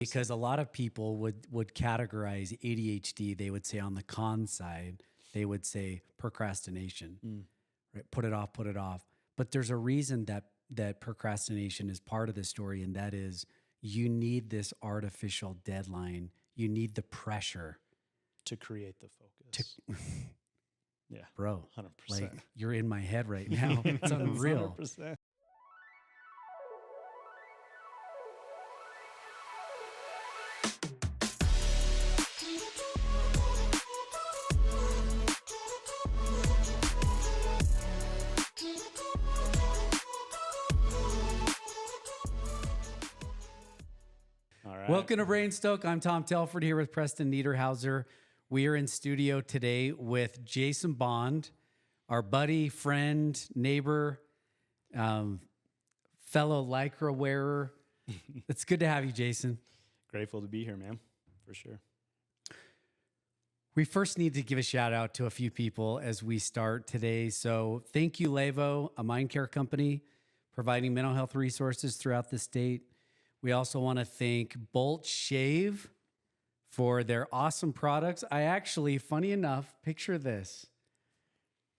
Because a lot of people would categorize ADHD, they would say on the con side, they would say procrastination, right? Put it off, put it off. But there's a reason that procrastination is part of the story, and that is you need this artificial deadline. You need the pressure to create the focus. Yeah, bro, 100%. like you're in my head right now. It's unreal. 100%. Welcome to BrainStoke. I'm Tom Telford here with Preston Niederhauser. We are in studio today with Jason Bond, our buddy, friend, neighbor, fellow Lycra wearer. It's good to have you, Jason. Grateful to be here, man, for sure. We first need to give a shout out to a few people as we start today. So thank you, Levo, a mind care company, providing mental health resources throughout the state. We also want to thank Bolt Shave for their awesome products. I actually, funny enough, picture this.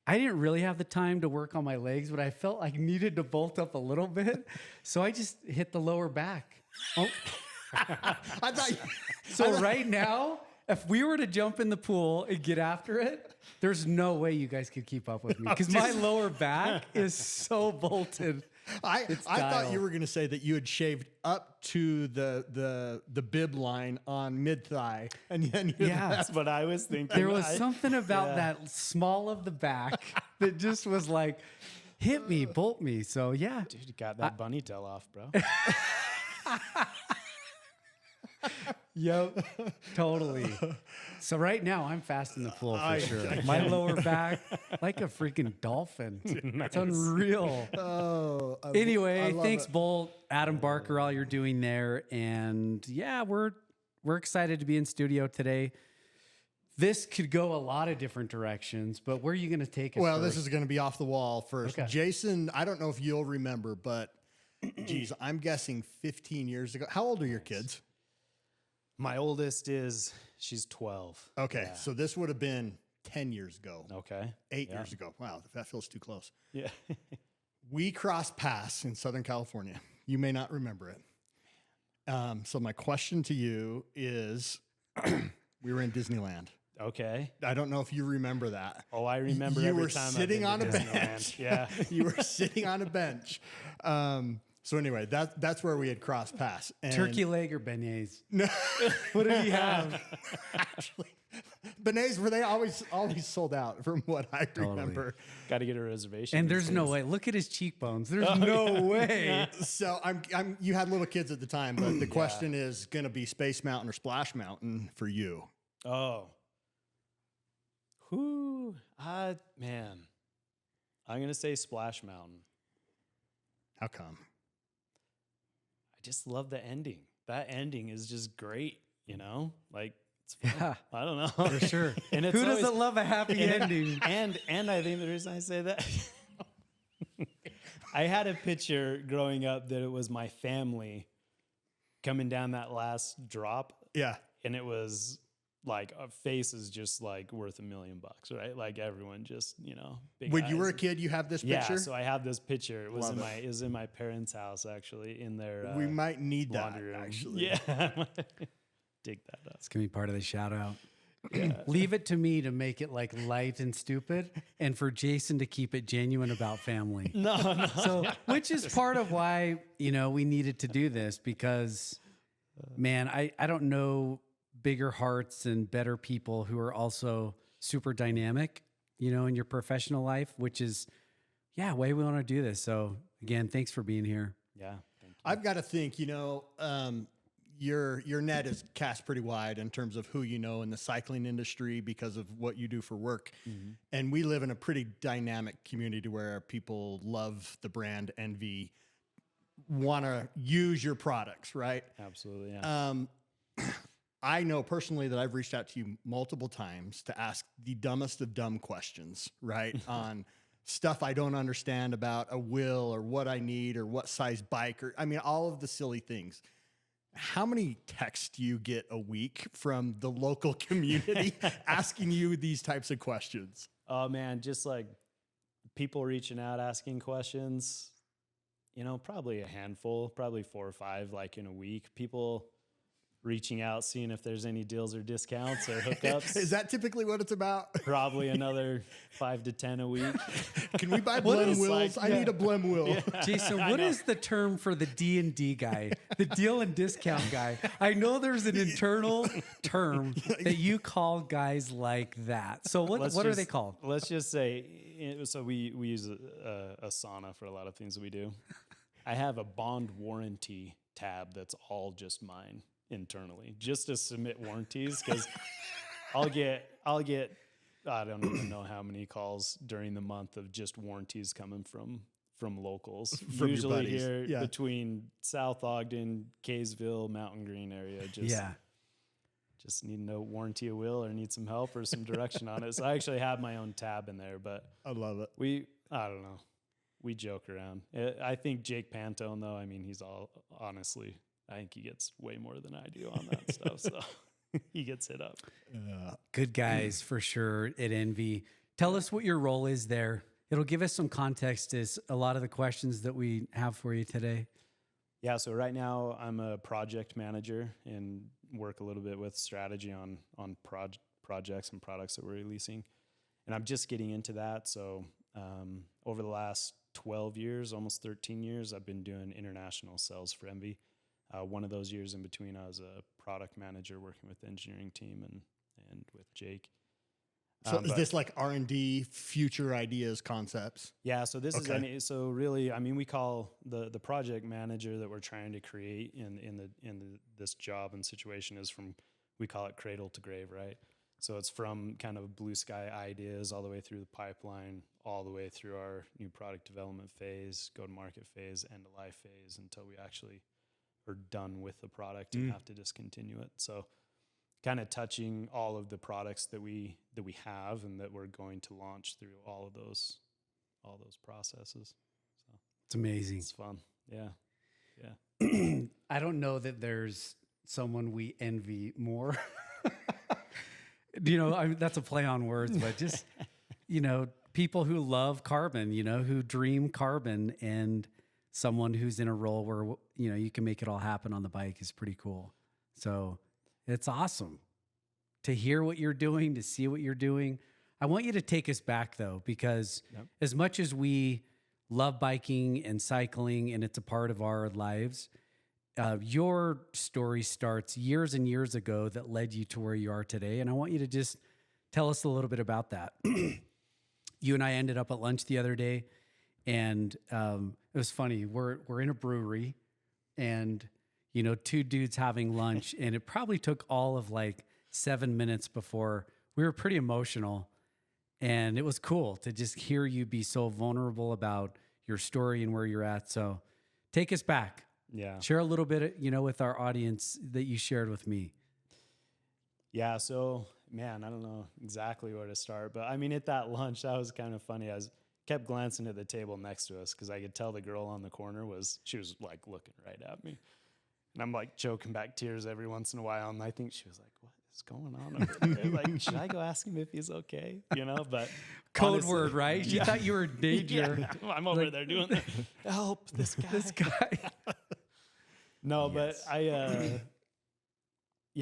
I didn't really have the time to work on my legs, but I felt like I needed to bolt up a little bit. So I just hit the lower back. Oh. I thought Right now, if we were to jump in the pool and get after it, there's no way you guys could keep up with me because my lower back is so bolted. I thought you were going to say that you had shaved up to the bib line on mid thigh, and then that's what I was thinking. There was something about that small of the back that just was like, hit me, bolt me. So yeah, dude, you got that bunny tail off, bro. Yep, totally. So right now I'm fast in the pool for sure. My lower back, like a freaking dolphin. Nice. It's unreal. Oh, anyway, thanks, Bolt, Adam Barker, all you're doing there, and yeah, we're excited to be in studio today. This could go a lot of different directions, but where are you going to take us? Well, first? this is going to be off the wall first. Okay. Jason, I don't know if you'll remember, but geez, I'm guessing 15 years ago. How old are your kids? My oldest she's 12. Okay, yeah. so this would have been 10 years ago. Okay. 8 years ago. Wow, that feels too close. Yeah. We crossed paths in Southern California. You may not remember it. So my question to you is, we were in Disneyland. Okay. I don't know if you remember that. Oh, I remember. You were sitting on a bench. Yeah. You were sitting on a bench. So anyway, that's where we had crossed paths. And turkey leg or beignets? No. What did he have? Actually, beignets were they always sold out from what I remember. Got to get a reservation. And there's no way. Look at his cheekbones. There's no way. So you had little kids at the time, but the question is going to be Space Mountain or Splash Mountain for you. Oh. Whoo. Man. I'm going to say Splash Mountain. How come? I just love the ending. That ending is just great, you know? Like, it's fun. Yeah. I don't know. For sure. And it's who doesn't love a happy ending? And I think the reason I say that, I had a picture growing up that it was my family coming down that last drop. Yeah. And it was like a face is just like worth $1 million, right? Like everyone just, you know, big When eyes. you were a kid, you have this picture? Yeah, so I have this picture. It was Love it was in my parents' house actually in their we might need that laundry room. actually. Yeah. Dig that up. It's going to be part of the shout out. Yeah. Leave it to me to make it like light and stupid, and for Jason to keep it genuine about family. No. So, which is part of why, we needed to do this because, man, I don't know bigger hearts and better people who are also super dynamic, in your professional life, which is, why we want to do this. So again, thanks for being here. Yeah. Thank you. I've got to think, your net is cast pretty wide in terms of who you know in the cycling industry because of what you do for work. Mm-hmm. And we live in a pretty dynamic community where people love the brand ENVE, want to use your products, right? Absolutely. Yeah. I know personally that I've reached out to you multiple times to ask the dumbest of dumb questions, right? On stuff I don't understand about a will or what I need or what size bike or, all of the silly things. How many texts do you get a week from the local community asking you these types of questions? Oh man, just like people reaching out, asking questions, you know, probably a handful, probably 4 or 5, like in a week. People reaching out, seeing if there's any deals or discounts or hookups. Is that typically what it's about? Probably another 5 to 10 a week. Can we buy blem wheels? I need a blem wheel. Yeah. Jason, what is the term for the D&D guy, the deal and discount guy? I know there's an internal term that you call guys like that. So what are they called? Let's just say, so we use a sauna for a lot of things that we do. I have a bond warranty tab that's all just mine internally, just to submit warranties, because I'll get I don't even know how many calls during the month of just warranties coming from locals. From usually your buddies. here between South Ogden, Kaysville, Mountain Green area. Just need to know warranty a wheel or need some help or some direction on it. So I actually have my own tab in there, but I love it. I don't know. We joke around. I think Jake Pantone, though, I mean, honestly, I think he gets way more than I do on that stuff. So he gets hit up. Good guys for sure at ENVE. Tell us what your role is there. It'll give us some context to a lot of the questions that we have for you today. Yeah, so right now I'm a project manager and work a little bit with strategy on projects and products that we're releasing. And I'm just getting into that. So over the last 12 years, almost 13 years, I've been doing international sales for ENVE. One of those years in between, I was a product manager working with the engineering team and with Jake. So is this like R&D, future ideas, concepts? Yeah, so this is so really, I mean, we call the project manager that we're trying to create in this job and situation is we call it cradle to grave, right? So it's from kind of blue sky ideas all the way through the pipeline, all the way through our new product development phase, go to market phase, end of life phase, until we actually are done with the product and have to discontinue it. So kind of touching all of the products that we have and that we're going to launch through all those processes. So It's amazing. it's fun. Yeah. I don't know that there's someone we envy more. That's a play on words, but just, people who love carbon, who dream carbon, and someone who's in a role where, you can make it all happen on the bike is pretty cool. So it's awesome to hear what you're doing, to see what you're doing. I want you to take us back, though, because as much as we love biking and cycling and it's a part of our lives, your story starts years and years ago that led you to where you are today. And I want you to just tell us a little bit about that. You and I ended up at lunch the other day, and it was funny. We're in a brewery, and two dudes having lunch, and it probably took all of like 7 minutes before we were pretty emotional. And it was cool to just hear you be so vulnerable about your story and where you're at. So take us back. Yeah. Share a little bit, with our audience that you shared with me. Yeah. So, man, I don't know exactly where to start, but I mean, at that lunch, that was kind of funny. I kept glancing at the table next to us because I could tell the girl on the corner she was like looking right at me. And I'm like choking back tears every once in a while. And I think she was like, what is going on over there? Like, should I go ask him if he's okay? But Code honestly, word, right? You thought you were in danger. Yeah, I'm over there doing that. Help this guy. This guy. No, yes. But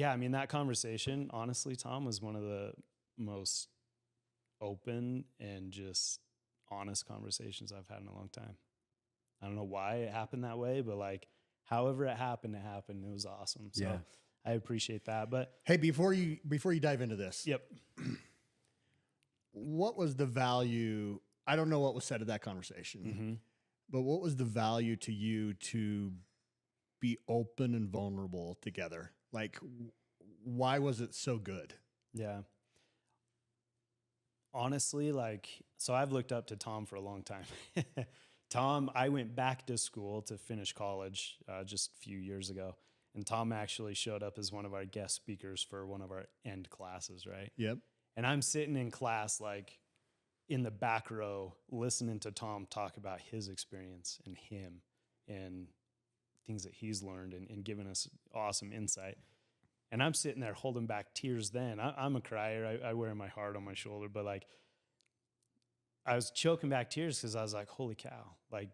I mean, that conversation, honestly, Tom, was one of the most open and just honest conversations I've had in a long time. I don't know why it happened that way, but like, however it happened. It was awesome. So yeah. I appreciate that. But hey, before you dive into this, yep. What was the value? I don't know what was said at that conversation, but what was the value to you to be open and vulnerable together? Like, why was it so good? Yeah. Honestly, so I've looked up to Tom for a long time. Tom, I went back to school to finish college just a few years ago. And Tom actually showed up as one of our guest speakers for one of our end classes, right? Yep. And I'm sitting in class, in the back row, listening to Tom talk about his experience and him and things that he's learned and given us awesome insight. And I'm sitting there holding back tears then. I'm a crier. I wear my heart on my shoulder, but like I was choking back tears because I was like, holy cow, like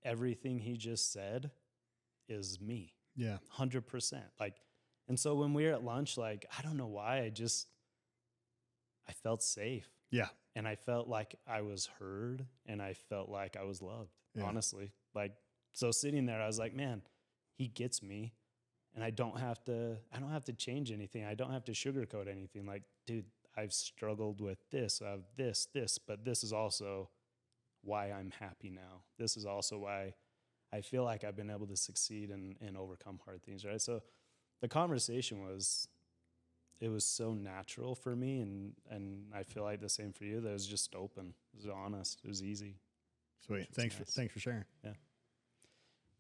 everything he just said is me. Yeah. 100%. Like, and so when we were at lunch, like, I don't know why, I felt safe. Yeah. And I felt like I was heard and I felt like I was loved, honestly. Like, so sitting there, I was like, man, he gets me. And I don't have to change anything. I don't have to sugarcoat anything. Like, dude, I've struggled with this, but this is also why I'm happy now. This is also why I feel like I've been able to succeed and overcome hard things, right? So the conversation was so natural for me, and I feel like the same for you, that it was just open. It was honest. It was easy. Sweet. Thanks for sharing. Yeah.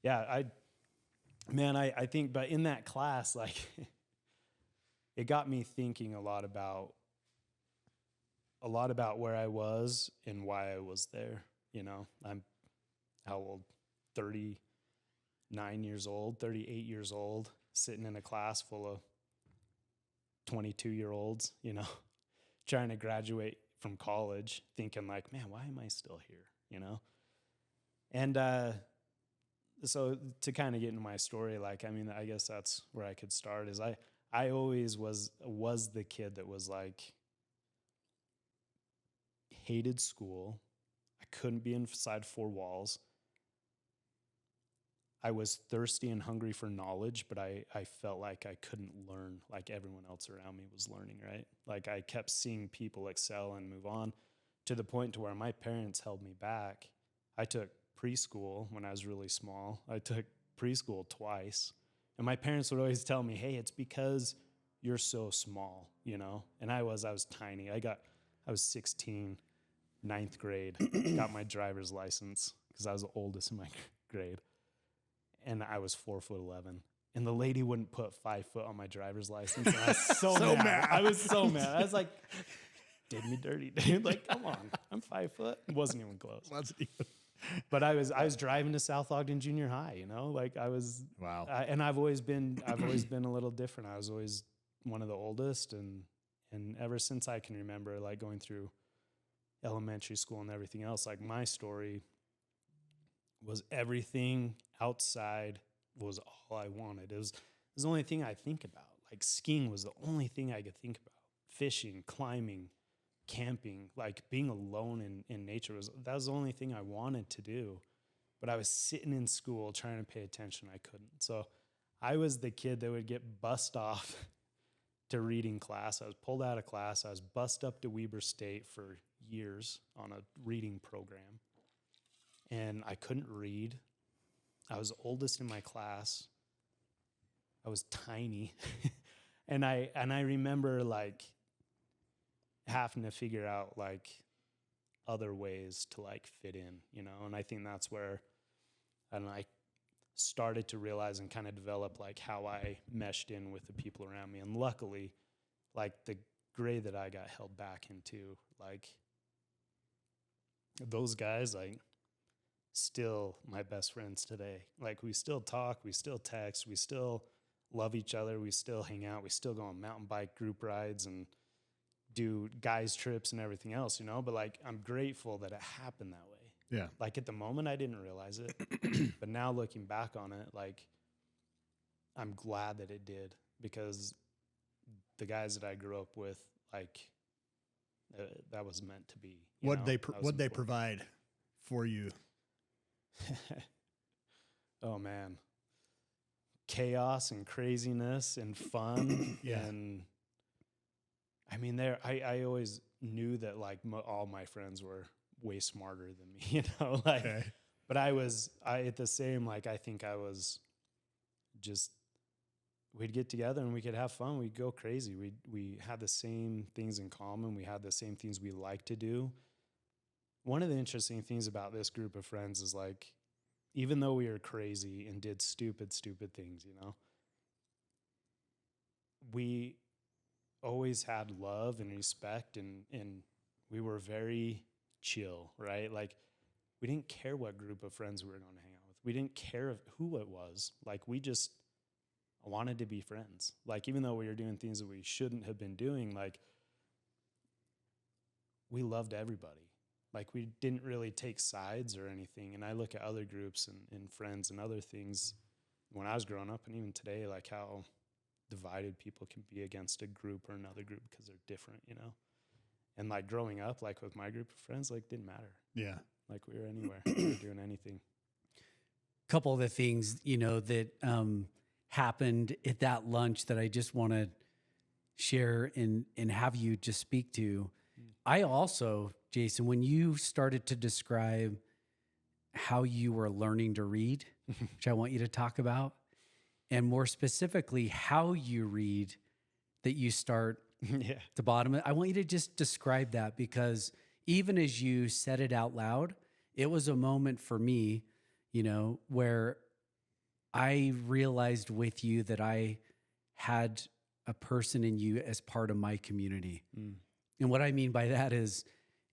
Yeah, I think, but in that class, like, it got me thinking a lot about where I was and why I was there. You know, I'm how old? 39 years old, 38 years old, sitting in a class full of 22-year-olds, you know, trying to graduate from college, thinking like, man, why am I still here? You know? And, so to kind of get into my story, like, I mean, I guess that's where I could start is I always was the kid that was like, hated school. I couldn't be inside four walls. I was thirsty and hungry for knowledge, but I felt like I couldn't learn like everyone else around me was learning, right? Like I kept seeing people excel and move on to the point to where my parents held me back. I took preschool when I was really small. I took preschool twice. And my parents would always tell me, hey, it's because you're so small, you know? And I was tiny. I was 16, ninth grade, got my driver's license because I was the oldest in my grade. And I was 4'11". And the lady wouldn't put 5 foot on my driver's license. And I was so mad. I was so mad. I was like, did me dirty, dude. Like, come on. I'm 5 foot. It wasn't even close. But I was driving to South Ogden Junior High, you know, like I was, wow. And I've always been a little different. I was always one of the oldest. And ever since I can remember, like going through elementary school and everything else, like my story was everything outside was all I wanted. It was the only thing I think about. Like skiing was the only thing I could think about. Fishing, climbing, camping, like being alone in nature that was the only thing I wanted to do. But I was sitting in school trying to pay attention. I couldn't. So I was the kid that would get bussed off to reading class. I was pulled out of class. I was bussed up to Weber State for years on a reading program. And I couldn't read. I was oldest in my class. I was tiny. and I remember like having to figure out like other ways to like fit in, you know? And I think that's where I started to realize and kind of develop like how I meshed in with the people around me. And luckily, like the grade that I got held back into, like those guys, like still my best friends today. Like we still talk, we still text, we still love each other, we still hang out, we still go on mountain bike group rides and do guys trips and everything else, you know? But like I'm grateful that it happened that way. Yeah. Like at the moment I didn't realize it, but now looking back on it, like I'm glad that it did, because the guys that I grew up with, like that was meant to be. What'd they provide for you? Oh man, chaos and craziness and fun. Yeah. And I mean, I always knew that like all my friends were way smarter than me, you know, like, okay. But I at the same, like, I think I was just, we'd get together and we could have fun. We'd go crazy. We had the same things in common. We had the same things we like to do. One of the interesting things about this group of friends is like, even though we were crazy and did stupid things, you know, we always had love and respect, and we were very chill, right? Like we didn't care what group of friends we were going to hang out with. We didn't care who it was. Like, we just wanted to be friends. Like, even though we were doing things that we shouldn't have been doing, like, we loved everybody. Like, we didn't really take sides or anything. And I look at other groups and friends and other things when I was growing up and even today, like how divided people can be against a group or another group because they're different, you know? And like growing up, like with my group of friends, like didn't matter. Yeah. Like we were anywhere, we were doing anything. Couple of the things, you know, that happened at that lunch that I just want to share and have you just speak to. I also, Jason, when you started to describe how you were learning to read, which I want you to talk about, and more specifically, how you read, that you start Yeah. at the bottom. I want you to just describe that, because even as you said it out loud, it was a moment for me, you know, where I realized with you that I had a person in you as part of my community. And what I mean by that is,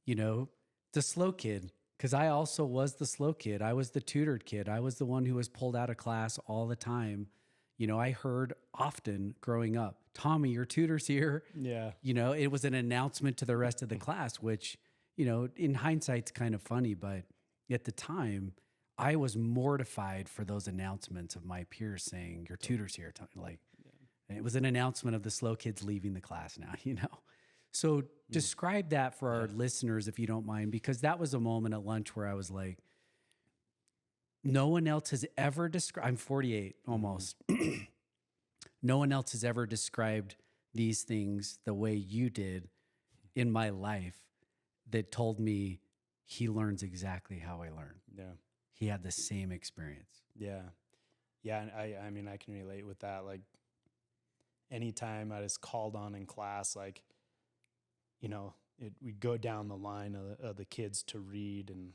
you know, the slow kid, because I also was the slow kid. I was the tutored kid. I was the one who was pulled out of class all the time. You know, I heard often growing up, Tommy, your tutor's here. Yeah. You know, it was an announcement to the rest of the class, which, you know, in hindsight's kind of funny, but at the time, I was mortified for those announcements of my peers saying, your tutor's here. Like, it was an announcement of the slow kids leaving the class now, you know? So describe that for our listeners, if you don't mind, because that was a moment at lunch where I was like, no one else has ever described, I'm 48 almost. No one else has ever described these things the way you did in my life, that told me he learns exactly how I learn. Yeah. He had the same experience. Yeah. Yeah. And I mean, I can relate with that. Like, anytime I was called on in class, like, you know, we'd go down the line of the kids to read, and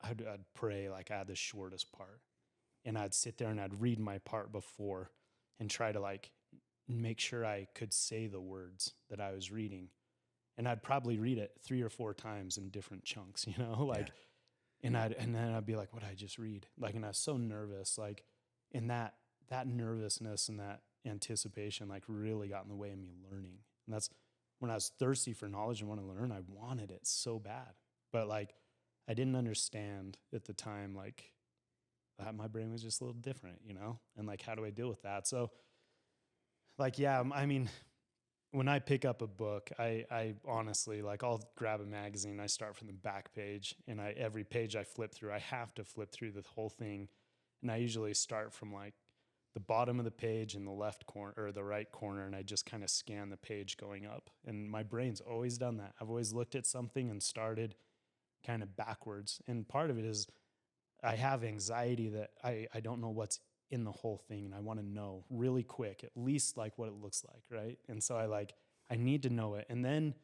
I'd pray like I had the shortest part, and I'd sit there and I'd read my part before and try to like make sure I could say the words that I was reading. And I'd probably read it 3 or 4 times in different chunks, you know, like, and then I'd be like, what did I just read? Like, and I was so nervous, like, and that nervousness and that anticipation, like, really got in the way of me learning. And that's when I was thirsty for knowledge and want to learn, I wanted it so bad, but like, I didn't understand at the time, like, that my brain was just a little different, you know? And like, how do I deal with that? So like, yeah, I mean, when I pick up a book, I honestly, like, I'll grab a magazine, I start from the back page, and every page I flip through, I have to flip through the whole thing. And I usually start from like the bottom of the page in the left corner or the right corner, and I just kind of scan the page going up. And my brain's always done that. I've always looked at something and started kind of backwards. And part of it is I have anxiety that I don't know what's in the whole thing, and I want to know really quick, at least like what it looks like, right? And so I need to know it. And then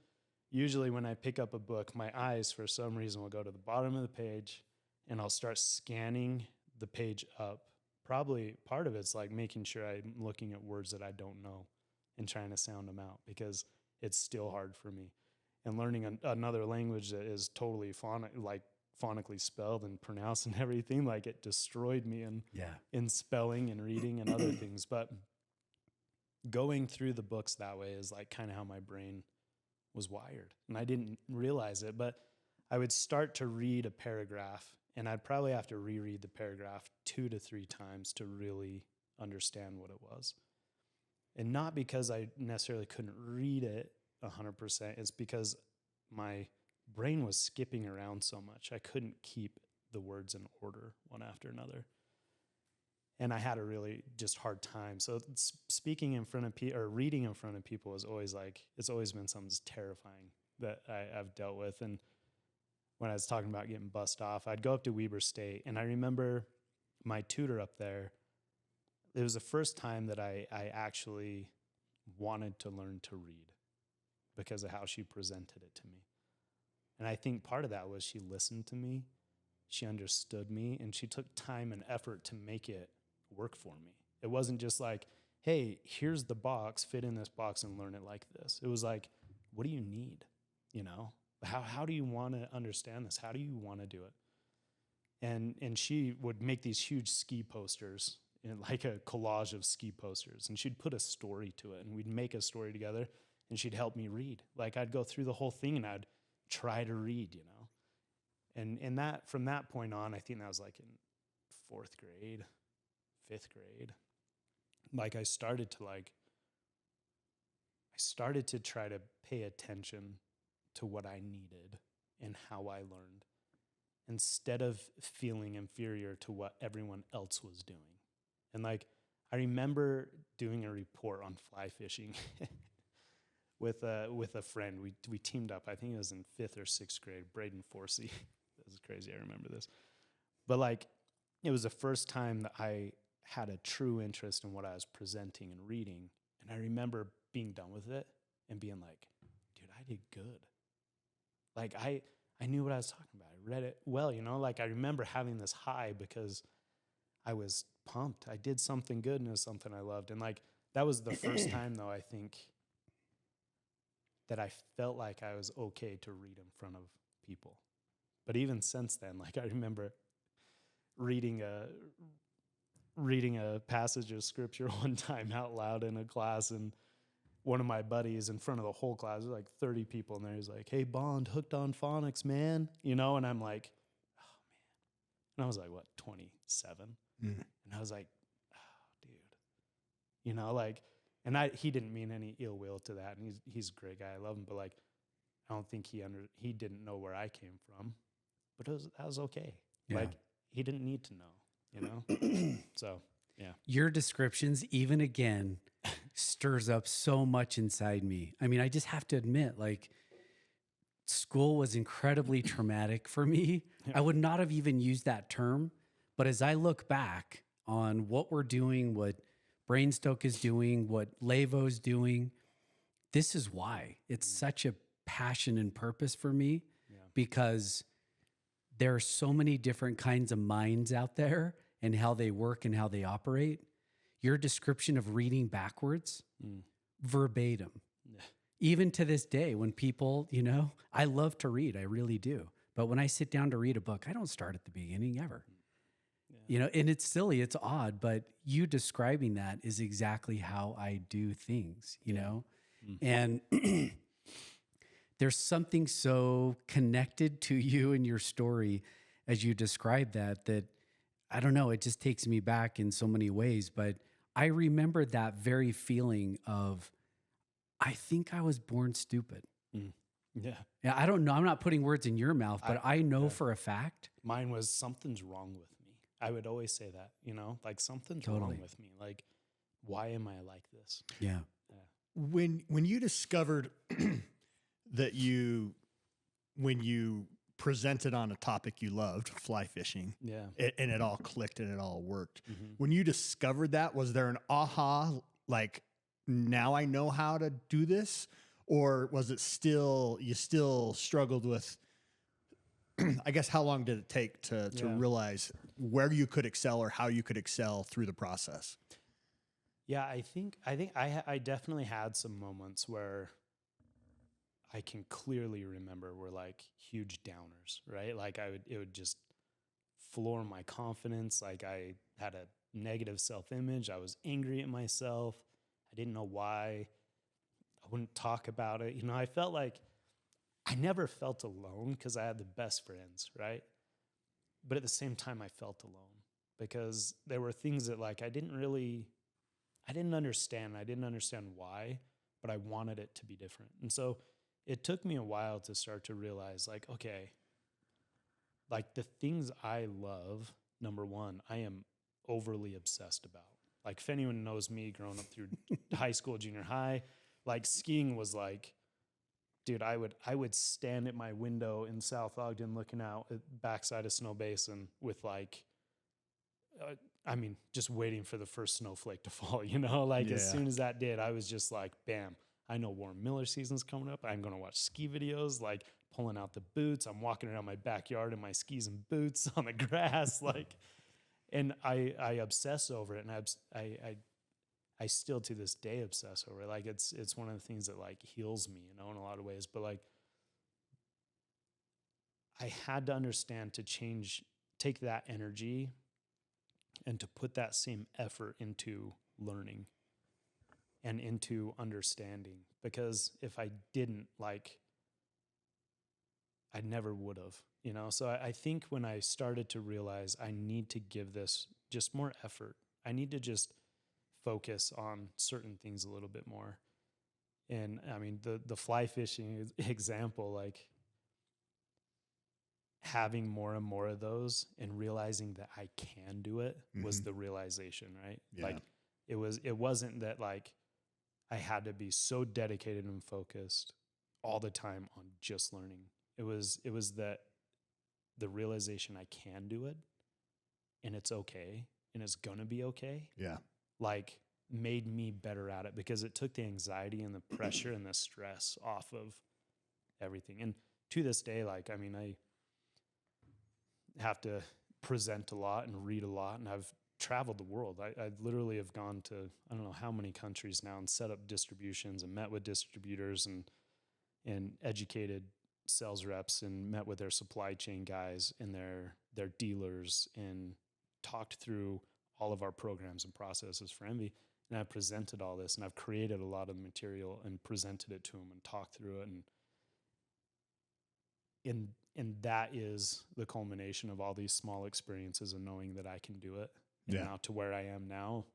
usually when I pick up a book, my eyes for some reason will go to the bottom of the page, and I'll start scanning the page up. Probably part of it's like making sure I'm looking at words that I don't know and trying to sound them out, because it's still hard for me. And learning another language that is totally phonically spelled and pronounced and everything, like, it destroyed me in spelling and reading and other things. But going through the books that way is like kind of how my brain was wired. And I didn't realize it, but I would start to read a paragraph, and I'd probably have to reread the paragraph 2 to 3 times to really understand what it was. And not because I necessarily couldn't read it 100%, it's because my brain was skipping around so much. I couldn't keep the words in order one after another. And I had a really just hard time. So speaking in front of people or reading in front of people is always like, it's always been something that's terrifying that I've dealt with. And when I was talking about getting bussed off, I'd go up to Weber State, and I remember my tutor up there, it was the first time that I actually wanted to learn to read because of how she presented it to me. And I think part of that was she listened to me, she understood me, and she took time and effort to make it work for me. It wasn't just like, hey, here's the box, fit in this box and learn it like this. It was like, what do you need? You know, how do you want to understand this? How do you want to do it? and she would make these huge ski posters, like a collage of ski posters, and she'd put a story to it, and we'd make a story together, and she'd help me read. Like I'd go through the whole thing and I'd try to read, and that from that point on, I think that was like in 4th grade, 5th grade. Like I started to try to pay attention to what I needed and how I learned, instead of feeling inferior to what everyone else was doing. And like, I remember doing a report on fly fishing with a friend. We teamed up. I think it was in 5th or 6th grade. Braden Forsey. This is crazy. I remember this. But like, it was the first time that I had a true interest in what I was presenting and reading. And I remember being done with it and being like, dude, I did good. Like I knew what I was talking about. I read it well, like I remember having this high because I was pumped. I did something good and it was something I loved. And like, that was the first time though, I think, that I felt like I was okay to read in front of people. But even since then, like I remember reading a passage of scripture one time out loud in a class, and one of my buddies in front of the whole class, there's like 30 people in there, he's like, "Hey, Bond, hooked on phonics, man." And I'm like, oh man. And I was like, what, 27? And I was like, oh, dude. Like, and he didn't mean any ill will to that. And he's a great guy. I love him. But like, I don't think he didn't know where I came from, but that was okay. Yeah. Like he didn't need to know, So yeah. Your descriptions, even again, stirs up so much inside me. I mean, I just have to admit, like, school was incredibly traumatic for me. Yeah. I would not have even used that term, but as I look back on what we're doing, what BrainStoke is doing, what Levo's doing, this is why it's such a passion and purpose for me, because there are so many different kinds of minds out there and how they work and how they operate. Your description of reading backwards, verbatim. Yeah. Even to this day, when people, I love to read, I really do. But when I sit down to read a book, I don't start at the beginning ever. Yeah. And it's silly, it's odd, but you describing that is exactly how I do things, And there's something so connected to you and your story as you describe that I don't know, it just takes me back in so many ways. But I remember that very feeling of, I think I was born stupid. Yeah. Yeah. I don't know. I'm not putting words in your mouth, but I know for a fact. Mine was, something's wrong with me. I would always say that, like something's wrong with me. Like, why am I like this? Yeah. When you discovered that when you presented on a topic you loved, fly fishing, and it all clicked and it all worked. When you discovered that, was there an aha, like, now I know how to do this? Or was it you still struggled with, I guess, how long did it take to realize where you could excel or how you could excel through the process? Yeah, I think I definitely had some moments where I can clearly remember were like huge downers, right? Like it would just floor my confidence. Like I had a negative self-image. I was angry at myself. I didn't know why. I wouldn't talk about it. I felt like I never felt alone because I had the best friends, right? But at the same time, I felt alone because there were things that like I didn't understand. I didn't understand why, but I wanted it to be different. And so it took me a while to start to realize, like, okay, like the things I love, number one, I am overly obsessed about. Like if anyone knows me growing up through high school, junior high, like skiing was like, dude, I would stand at my window in South Ogden looking out at the backside of Snow Basin with like, just waiting for the first snowflake to fall, like as soon as that did, I was just like, bam, I know Warren Miller season's coming up. I'm going to watch ski videos, like pulling out the boots. I'm walking around my backyard in my skis and boots on the grass. Like, and I obsess over it. And I still to this day obsess over it. Like it's one of the things that like heals me, in a lot of ways. But like I had to understand to change take that energy and to put that same effort into learning and into understanding. Because if I didn't, like, I never would have, you know? So I think when I started to realize I need to give this just more effort, I need to just focus on certain things a little bit more. And I mean, the fly fishing example, like having more and more of those and realizing that I can do it was the realization, right? Yeah. Like it wasn't that like I had to be so dedicated and focused all the time on just learning. It was that the realization I can do it and it's okay and it's gonna be okay. Yeah. Like made me better at it because it took the anxiety and the pressure and the stress off of everything. And to this day, like, I mean, I have to present a lot and read a lot, and I've traveled the world. I literally have gone to, I don't know how many countries now and set up distributions and met with distributors and educated sales reps and met with their supply chain guys and their dealers and talked through all of our programs and processes for ENVE. And I've presented all this and I've created a lot of material and presented it to them and talked through it. And that is the culmination of all these small experiences and knowing that I can do it. And now to where I am now,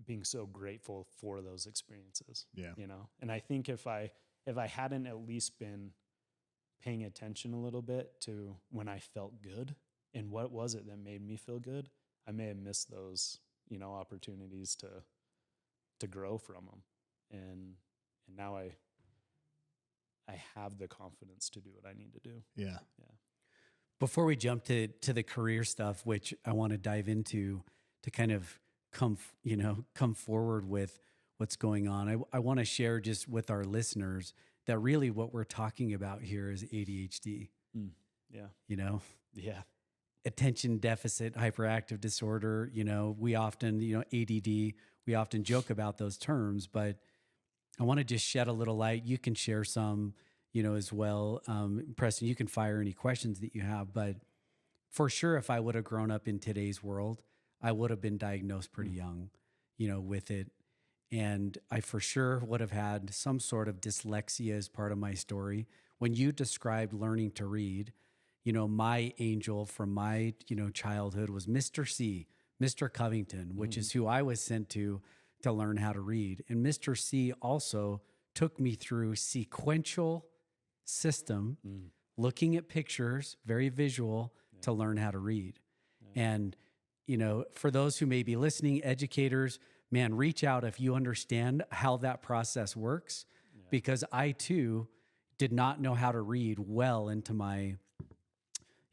being so grateful for those experiences. Yeah. You know? And I think if I hadn't at least been paying attention a little bit to when I felt good and what was it that made me feel good, I may have missed those, you know, opportunities to grow from them. And now I have the confidence to do what I need to do. Yeah. Yeah. Before we jump to the career stuff, which I want to dive into to kind of come forward with what's going on, I want to share just with our listeners that really what we're talking about here is ADHD. Yeah. You know? Yeah. Attention deficit hyperactive disorder. You know, we often, ADD, we often joke about those terms, but I want to just shed a little light. You can share some, as well. Preston, you can fire any questions that you have, but for sure, if I would have grown up in today's world, I would have been diagnosed pretty young, with it. And I for sure would have had some sort of dyslexia as part of my story. When you described learning to read, my angel from my, childhood was Mr. C, Mr. Covington, which is who I was sent to learn how to read. And Mr. C also took me through sequential system, looking at pictures, very visual, to learn how to read. And, for those who may be listening, educators, man, reach out if you understand how that process works, because I too did not know how to read well into my,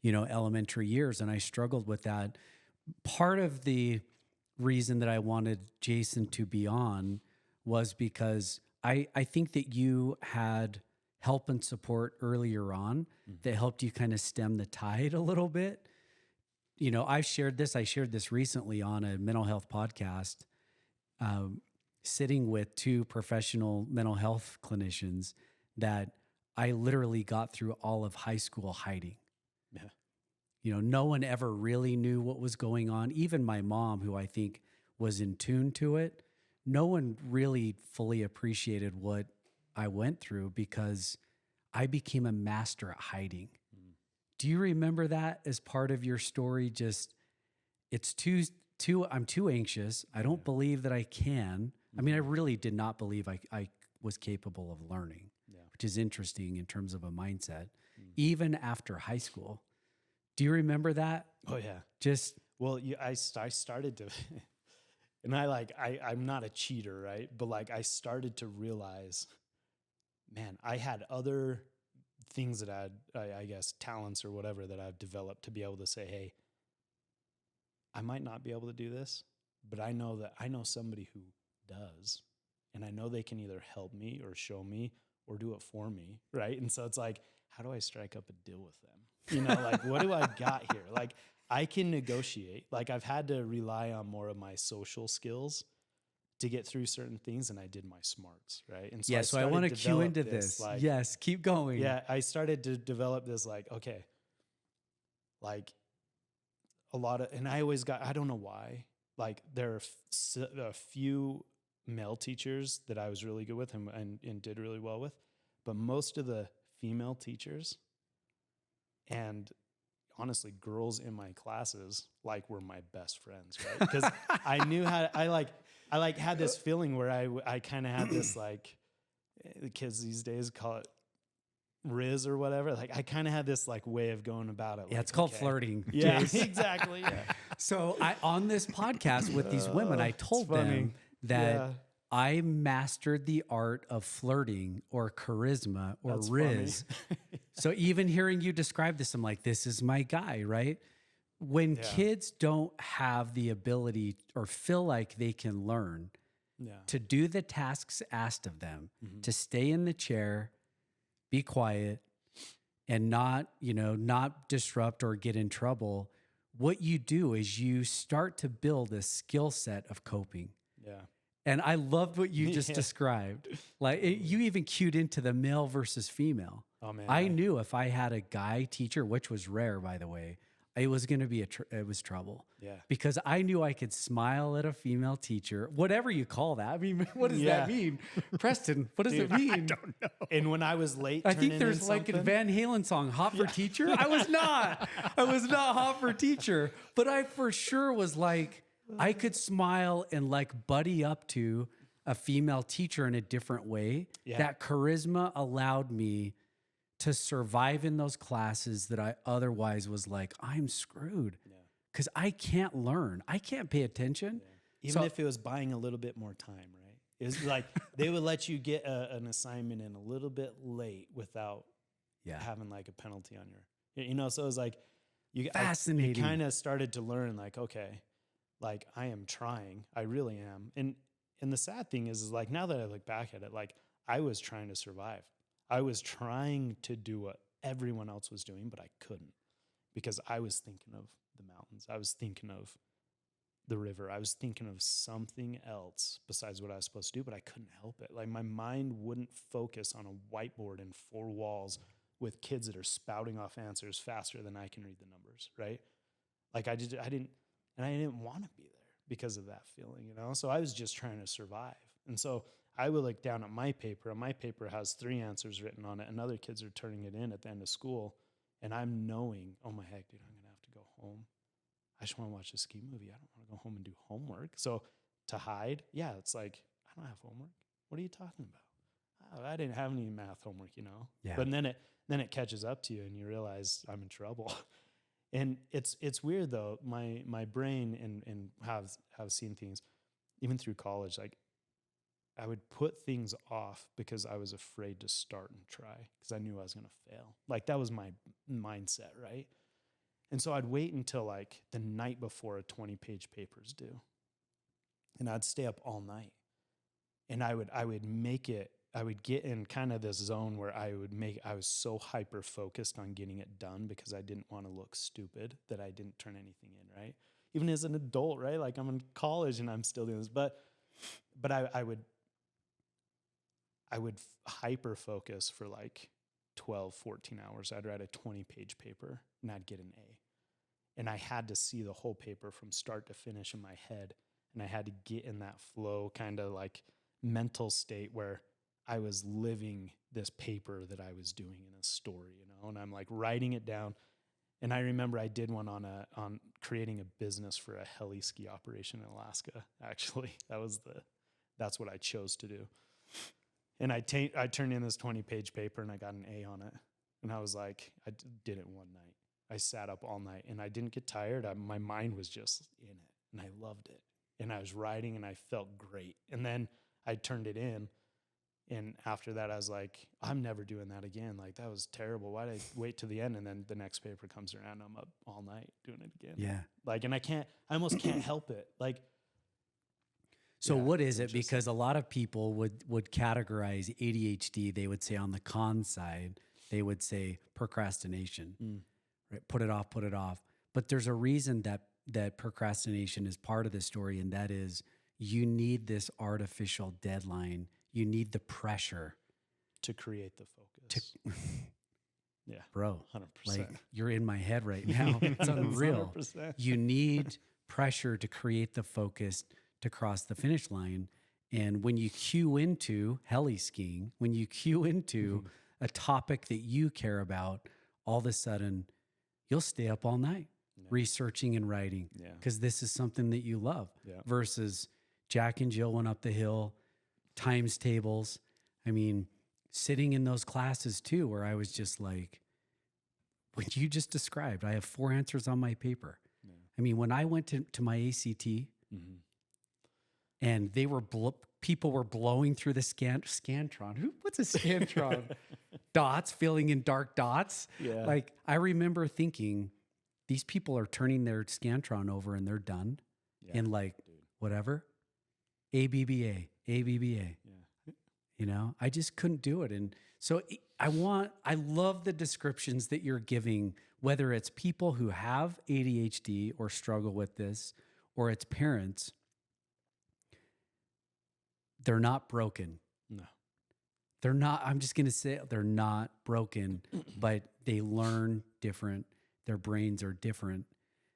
elementary years. And I struggled with that. Part of the reason that I wanted Jason to be on was because I think that you had help and support earlier on that helped you kind of stem the tide a little bit. I shared this recently on a mental health podcast, sitting with two professional mental health clinicians that I literally got through all of high school hiding. Yeah. No one ever really knew what was going on. Even my mom, who I think was in tune to it, no one really fully appreciated what I went through because I became a master at hiding. Do you remember that as part of your story? Just, it's I'm too anxious. I don't believe that I can. I mean, I really did not believe I was capable of learning, which is interesting in terms of a mindset, even after high school. Do you remember that? Oh yeah. Well, I started to, and I'm not a cheater, right? But I started to realize, man, I had other things that I guess talents or whatever that I've developed to be able to say, hey, I might not be able to do this, but I know somebody who does, and I know they can either help me or show me or do it for me, right? And so it's like, how do I strike up a deal with them? What do I got here? I can negotiate. I've had to rely on more of my social skills to get through certain things, and I did my smarts, right? And so so I want to cue into this. Yes, keep going. Yeah, I started to develop this okay, like a lot of, and I always got, I don't know why, like there are a few male teachers that I was really good with and did really well with, but most of the female teachers and honestly girls in my classes like were my best friends, right? Because I knew how, I had this feeling where I kind of had this, like, the kids these days call it Riz or whatever. Like I kind of had this like way of going about it. Yeah, like, it's called flirting. Yeah, Jace. exactly. Yeah. So on this podcast with these women, I told them that I mastered the art of flirting or charisma or That's Riz. So even hearing you describe this, I'm like, this is my guy, right? When kids don't have the ability or feel like they can learn to do the tasks asked of them, to stay in the chair, be quiet, and not disrupt or get in trouble, what you do is you start to build a skill set of coping. Yeah. And I loved what you just described. Like you even cued into the male versus female. Oh man. I knew if I had a guy teacher, which was rare, by the way, it was going to be it was trouble. Yeah. Because I knew I could smile at a female teacher, whatever you call that. I mean, what does that mean? Preston, what does it mean? I don't know. And when I was late, I think there's like a Van Halen song, Hot for Teacher. I was not hot for teacher, but I for sure was like, I could smile and like buddy up to a female teacher in a different way. Yeah. That charisma allowed me to survive in those classes that I otherwise was like, I'm screwed because I can't learn. I can't pay attention. Yeah. Even if it was buying a little bit more time, right? It was like they would let you get an assignment in a little bit late without having like a penalty on your, so it was like, fascinating. You kind of started to learn like, okay, like I am trying, I really am. And the sad thing is like, now that I look back at it, like I was trying to survive. I was trying to do what everyone else was doing, but I couldn't because I was thinking of the mountains. I was thinking of the river. I was thinking of something else besides what I was supposed to do, but I couldn't help it. Like my mind wouldn't focus on a whiteboard and four walls with kids that are spouting off answers faster than I can read the numbers, right? Like I didn't want to be there because of that feeling, So I was just trying to survive. And so I would look down at my paper, and my paper has 3 answers written on it, and other kids are turning it in at the end of school. And I'm knowing, oh my heck, dude, I'm going to have to go home. I just want to watch a ski movie. I don't want to go home and do homework. So to hide, it's like, I don't have homework. What are you talking about? Oh, I didn't have any math homework, Yeah. But then it catches up to you, and you realize I'm in trouble. And it's weird though. My brain and have seen things even through college, like I would put things off because I was afraid to start and try because I knew I was going to fail. Like that was my mindset, right? And so I'd wait until like the night before a 20-page paper's due. And I'd stay up all night. And I would get in kind of this zone where I was so hyper focused on getting it done because I didn't want to look stupid that I didn't turn anything in, right? Even as an adult, right? Like I'm in college and I'm still doing this, but I would hyper focus for like 12, 14 hours. I'd write a 20-page paper and I'd get an A. And I had to see the whole paper from start to finish in my head. And I had to get in that flow kind of like mental state where I was living this paper that I was doing in a story, and I'm like writing it down. And I remember I did one on creating a business for a heli ski operation in Alaska. Actually, that's what I chose to do. And I turned in this 20-page paper and I got an A on it. And I was like, I did it one night. I sat up all night and I didn't get tired. My mind was just in it and I loved it. And I was writing and I felt great. And then I turned it in. And after that, I was like, I'm never doing that again. Like, that was terrible. Why did I wait to the end? And then the next paper comes around. I'm up all night doing it again. Yeah. Like, and I almost can't help it. Like, so what is it? Because a lot of people would categorize ADHD. They would say on the con side, they would say procrastination, right? Put it off. But there's a reason that procrastination is part of the story. And that is you need this artificial deadline. You need the pressure to create the focus. Yeah. bro, 100%. like you're in my head right now. It's unreal. 100%. You need pressure to create the focus to cross the finish line. And when you cue into heli skiing, when you cue into a topic that you care about, all of a sudden you'll stay up all night researching and writing because this is something that you love versus Jack and Jill went up the hill, times tables. I mean, sitting in those classes too, where I was just like, what you just described, I have 4 answers on my paper. Yeah. I mean, when I went to my ACT and they were, people were blowing through the Scantron. What's a Scantron? Dots, filling in dark dots. Yeah. Like, I remember thinking, these people are turning their Scantron over and they're done in like, whatever, ABBA. Yeah. You know, I just couldn't do it. And so I love the descriptions that you're giving, whether it's people who have ADHD or struggle with this, or it's parents. They're not broken. No. They're not, I'm just going to say they're not broken, but they learn different. Their brains are different.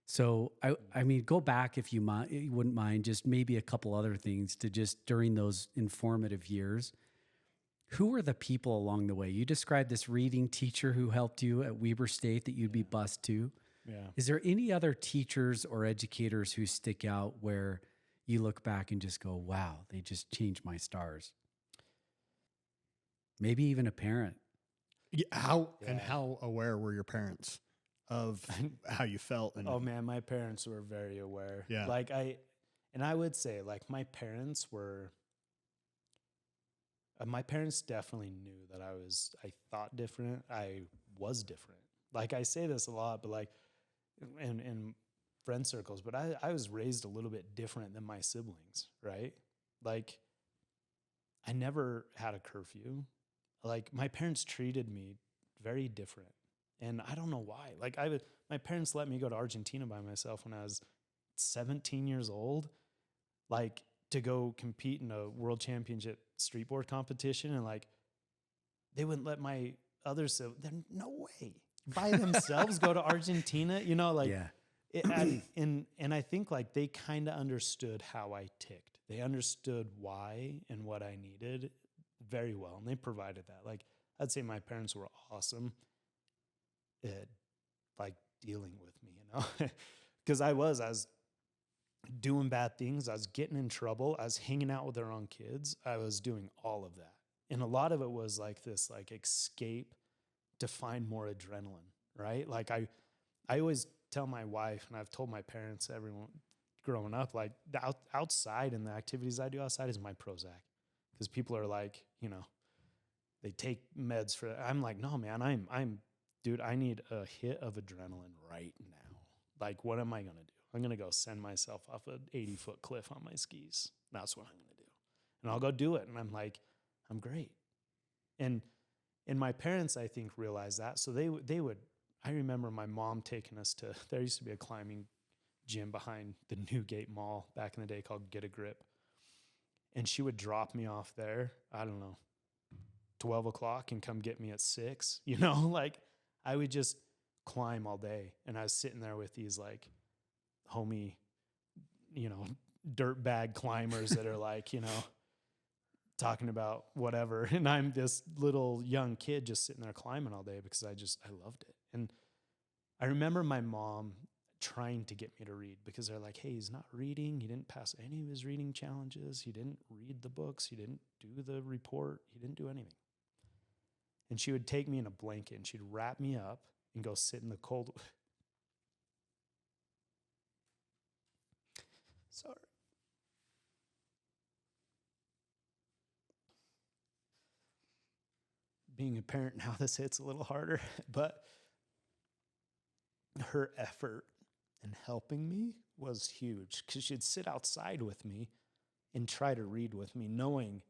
So, I mean, go back if you wouldn't mind, just maybe a couple other things to just during those informative years. Who were the people along the way? You described this reading teacher who helped you at Weber State that you'd be bused to. Yeah. Is there any other teachers or educators who stick out where you look back and just go, wow, they just changed my stars? Maybe even a parent. Yeah, and how aware were your parents of how you felt? And oh man, my parents were very aware. Yeah. Like I would say like my parents definitely knew that I thought different. I was different. Like I say this a lot, but like in friend circles, but I was raised a little bit different than my siblings, right? Like I never had a curfew. Like my parents treated me very different. And I don't know why. Like my parents let me go to Argentina by myself when I was 17 years old, like to go compete in a world championship streetboard competition. And like, they wouldn't let my others say, no way, by themselves go to Argentina, you know, like, and I think like they kind of understood how I ticked. They understood why and what I needed very well. And they provided that. Like, I'd say my parents were awesome at like dealing with me, you know, because I was doing bad things. I was getting in trouble. I was hanging out with the wrong kids. I was doing all of that. And a lot of it was like this, like escape to find more adrenaline, right? Like I always tell my wife, and I've told my parents, everyone growing up, like the outside and the activities I do outside is my Prozac. Because people are like, you know, they take meds for that. I'm like, no, man, dude, I need a hit of adrenaline right now. Like, what am I going to do? I'm going to go send myself off an 80-foot cliff on my skis. That's what I'm going to do. And I'll go do it. And I'm like, I'm great. And my parents, I think, realized that. So they would, I remember my mom taking us to, there used to be a climbing gym behind the Newgate Mall back in the day called Get a Grip. And she would drop me off there, I don't know, 12 o'clock and come get me at 6, you know, like I would just climb all day. And I was sitting there with these like homie, you know, dirt bag climbers that are like, you know, talking about whatever. And I'm this little young kid just sitting there climbing all day because I loved it. And I remember my mom trying to get me to read because they're like, hey, he's not reading. He didn't pass any of his reading challenges. He didn't read the books. He didn't do the report. He didn't do anything. And she would take me in a blanket and she'd wrap me up and go sit in the cold. Sorry. Being a parent now, this hits a little harder, but her effort in helping me was huge because she'd sit outside with me and try to read with me, knowing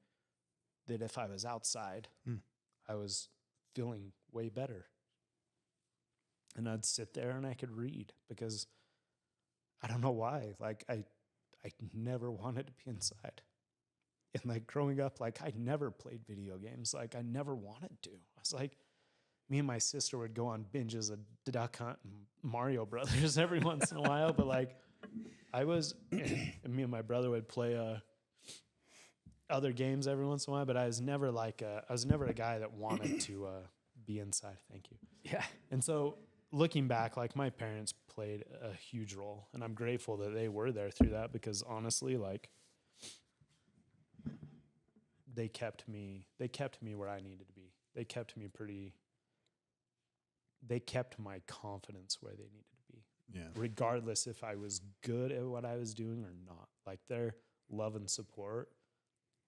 that if I was outside, I was feeling way better. And I'd sit there and I could read because I don't know why. Like I never wanted to be inside. And like growing up, like I never played video games. Like I never wanted to. I was like, me and my sister would go on binges of Duck Hunt and Mario Brothers every once in a while. But like me and my brother would play other games every once in a while. But I was never a guy that wanted to be inside. Thank you. Yeah. And so looking back, like my parents played a huge role, and I'm grateful that they were there through that, because honestly, like they kept me where I needed to be. They kept my confidence where they needed to be. Yeah. Regardless if I was good at what I was doing or not. Like their love and support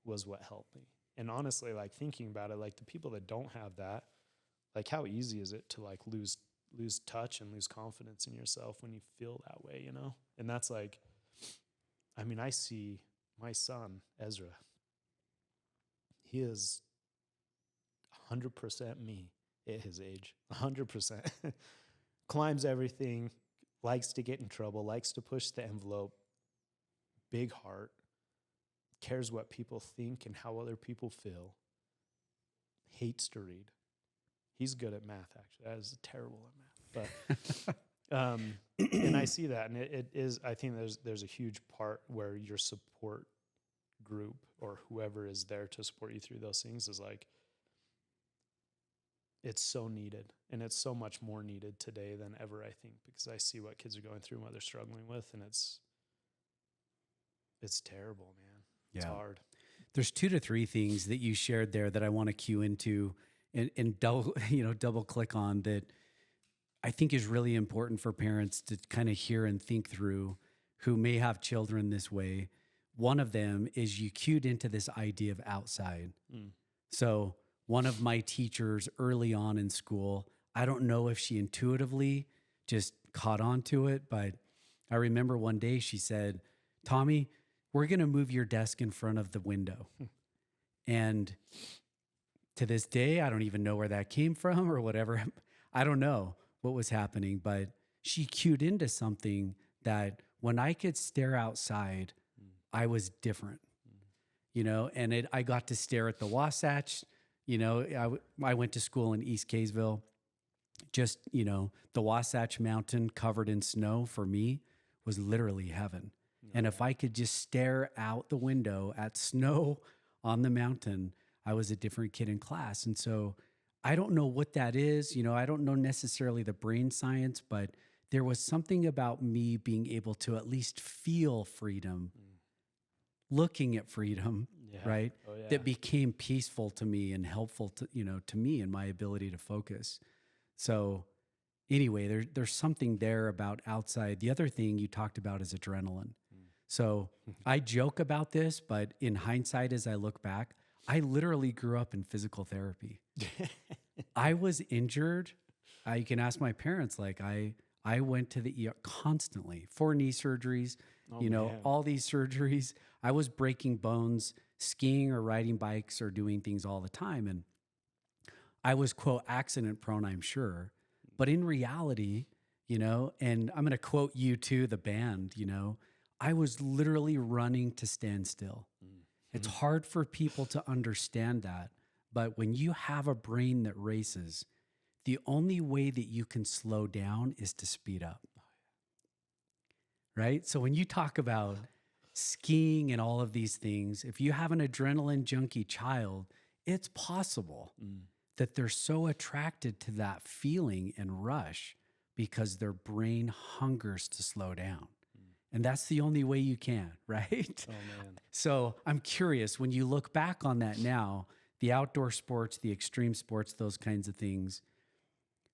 was what helped me. And honestly, like thinking about it, like the people that don't have that, like how easy is it to like lose touch and lose confidence in yourself when you feel that way, you know? And that's like, I mean, I see my son, Ezra, he is 100% me at his age, 100%. Climbs everything, likes to get in trouble, likes to push the envelope, big heart, cares what people think and how other people feel, hates to read. He's good at math, actually. I was terrible at math. But and I see that, and it is, I think there's a huge part where your support group or whoever is there to support you through those things is like, it's so needed, and it's so much more needed today than ever, I think, because I see what kids are going through and what they're struggling with, and it's terrible, man. It's hard. There's 2 to 3 things that you shared there that I want to cue into and double click on that I think is really important for parents to kind of hear and think through who may have children this way. One of them is you cued into this idea of outside. So one of my teachers early on in school, I don't know if she intuitively just caught on to it, but I remember one day she said, "Tommy, we're going to move your desk in front of the window." And to this day, I don't even know where that came from or whatever. I don't know what was happening, but she cued into something that when I could stare outside, I was different, you know, and I got to stare at the Wasatch. You know, I went to school in East Kaysville. Just, you know, the Wasatch Mountain covered in snow for me was literally heaven. And if I could just stare out the window at snow on the mountain, I was a different kid in class. And so I don't know what that is. You know, I don't know necessarily the brain science, but there was something about me being able to at least feel freedom, looking at freedom, right? That became peaceful to me and helpful to, you know, to me and my ability to focus. So anyway, there's something there about outside. The other thing you talked about is adrenaline. So I joke about this, but in hindsight, as I look back, I literally grew up in physical therapy. I was injured. You can ask my parents, like I went to the ER constantly, 4 knee surgeries, all these surgeries. I was breaking bones, skiing or riding bikes or doing things all the time. And I was, quote, accident prone, I'm sure. But in reality, you know, and I'm going to quote U2, the band, you know, I was literally running to stand still. It's hard for people to understand that. But when you have a brain that races, the only way that you can slow down is to speed up. Right? So when you talk about skiing and all of these things, if you have an adrenaline junkie child, it's possible that they're so attracted to that feeling and rush because their brain hungers to slow down. And that's the only way you can, right? Oh, man. So I'm curious, when you look back on that now, the outdoor sports, the extreme sports, those kinds of things,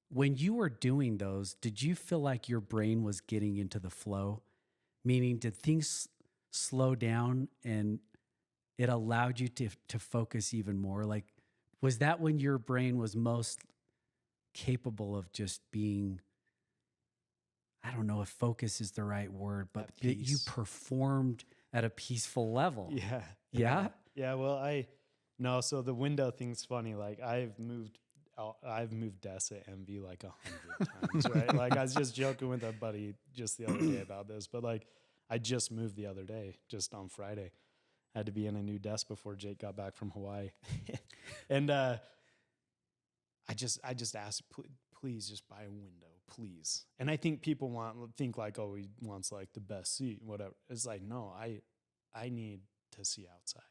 when you were doing those, did you feel like your brain was getting into the flow? Meaning, did things slow down and it allowed you to focus even more? Like, was that when your brain was most capable of just being, I don't know if focus is the right word, but that you performed at a peaceful level? Yeah. Yeah? Yeah, well, so the window thing's funny. Like I've moved desks at ENVE like 100 times, right? Like I was just joking with a buddy just the other day about this, but like I just moved the other day, just on Friday. I had to be in a new desk before Jake got back from Hawaii. And I just asked, please just buy a window, please. And I think people think like, oh, he wants like the best seat, whatever. It's like, no, I need to see outside.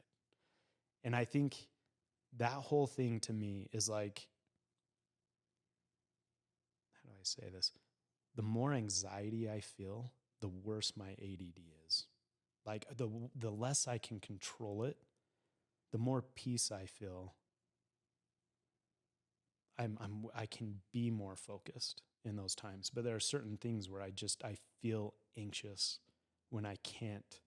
And I think that whole thing to me is like, how do I say this? The more anxiety I feel, the worse my ADD is. Like the less I can control it, the more peace I feel. I can be more focused in those times. But there are certain things where I feel anxious when I can't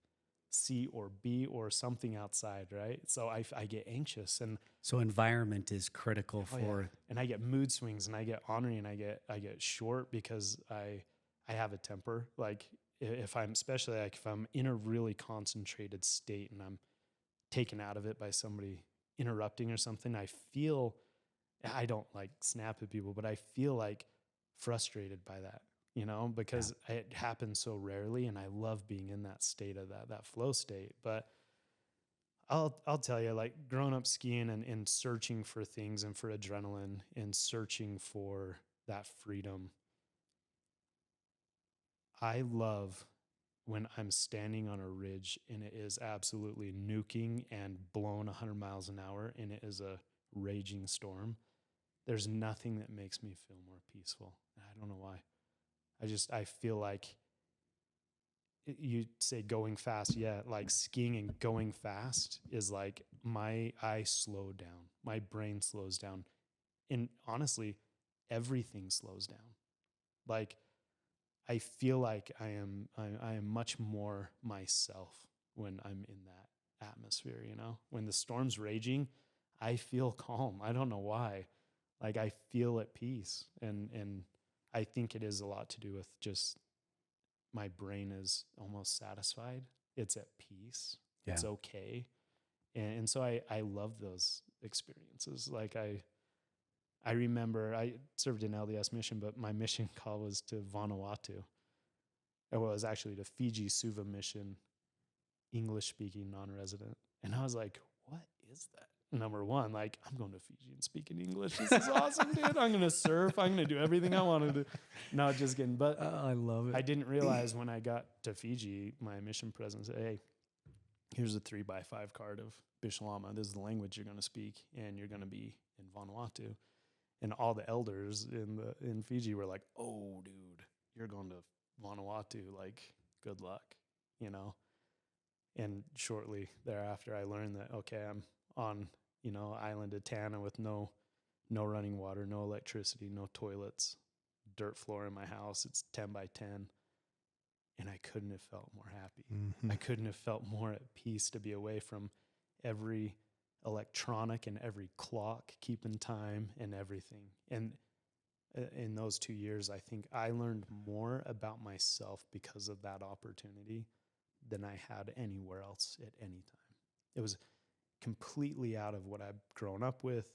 see or be or something outside, right? So I get anxious, and So environment is critical for and I get mood swings, and I get ornery, and I get short because I have a temper. Like if I'm in a really concentrated state and I'm taken out of it by somebody interrupting or something, I don't like snap at people, but I feel like frustrated by that, because it happens so rarely, and I love being in that state of that flow state. But I'll tell you, like growing up skiing and searching for things and for adrenaline and searching for that freedom, I love when I'm standing on a ridge and it is absolutely nuking and blowing 100 miles an hour and it is a raging storm. There's nothing that makes me feel more peaceful. I don't know why. I feel like you say going fast. Yeah, like skiing and going fast is like I slow down. My brain slows down. And honestly, everything slows down. Like I feel like I am much more myself when I'm in that atmosphere, When the storm's raging, I feel calm. I don't know why. Like I feel at peace. And I think it is a lot to do with just my brain is almost satisfied. It's at peace. Yeah. It's okay. And so I love those experiences. Like I remember I served an LDS mission, but my mission call was to Vanuatu. It was actually to Fiji Suva mission, English speaking non-resident. And I was like, what is that? Number one, like, I'm going to Fiji and speaking English. This is awesome, dude. I'm going to surf. I'm going to do everything I want to do. No, just kidding. But I love it. I didn't realize when I got to Fiji, my mission president said, hey, here's a 3x5 card of Bishlama. This is the language you're going to speak, and you're going to be in Vanuatu. And all the elders in Fiji were like, oh, dude, you're going to Vanuatu. Like, good luck, And shortly thereafter, I learned that, okay, I'm on, island of Tana with no running water, no electricity, no toilets, dirt floor in my house. It's 10 by 10. And I couldn't have felt more happy. Mm-hmm. I couldn't have felt more at peace to be away from every electronic and every clock keeping time and everything. And in those 2 years, I think I learned more about myself because of that opportunity than I had anywhere else at any time. It was completely out of what I've grown up with.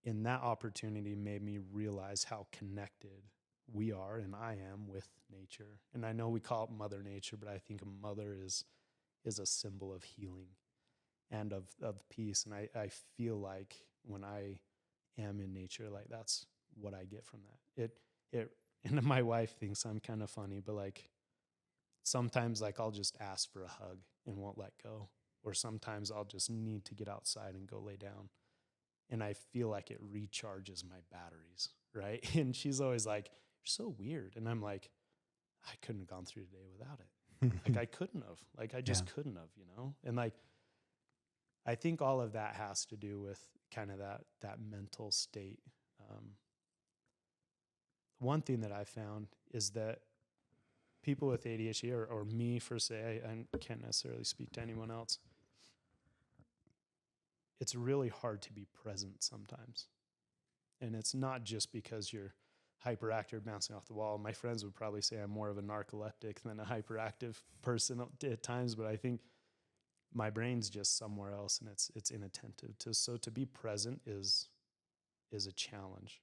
And that opportunity made me realize how connected we are and I am with nature. And I know we call it Mother Nature, but I think a mother is a symbol of healing and of peace. And I feel like when I am in nature, like that's what I get from that. And my wife thinks I'm kind of funny, but like sometimes like I'll just ask for a hug and won't let go. Or sometimes I'll just need to get outside and go lay down. And I feel like it recharges my batteries, right? And she's always like, you're so weird. And I'm like, I couldn't have gone through today without it. Like I couldn't have. Like I just couldn't have, And like I think all of that has to do with kind of that mental state. One thing that I found is that people with ADHD or me per se, I can't necessarily speak to anyone else. It's really hard to be present sometimes. And it's not just because you're hyperactive, bouncing off the wall. My friends would probably say I'm more of a narcoleptic than a hyperactive person at times, but I think my brain's just somewhere else and it's inattentive. So to be present is a challenge.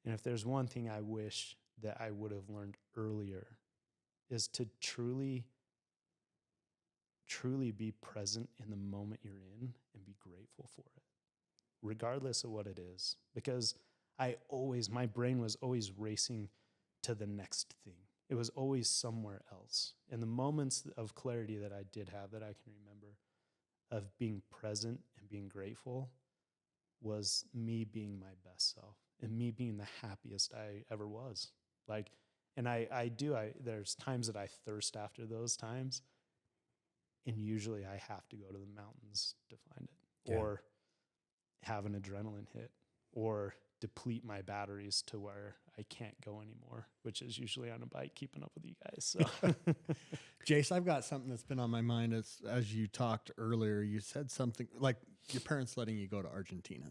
And if there's one thing I wish that I would have learned earlier is to truly be present in the moment you're in and be grateful for it. regardless of what it is, because my brain was always racing to the next thing. It was always somewhere else. And the moments of clarity that I did have that I can remember of being present and being grateful was me being my best self and me being the happiest I ever was. Like, and there's times that I thirst after those times. And usually I have to go to the mountains to find it, or have an adrenaline hit, or deplete my batteries to where I can't go anymore, which is usually on a bike keeping up with you guys. So, Jace, I've got something that's been on my mind as you talked earlier. You said something like your parents letting you go to Argentina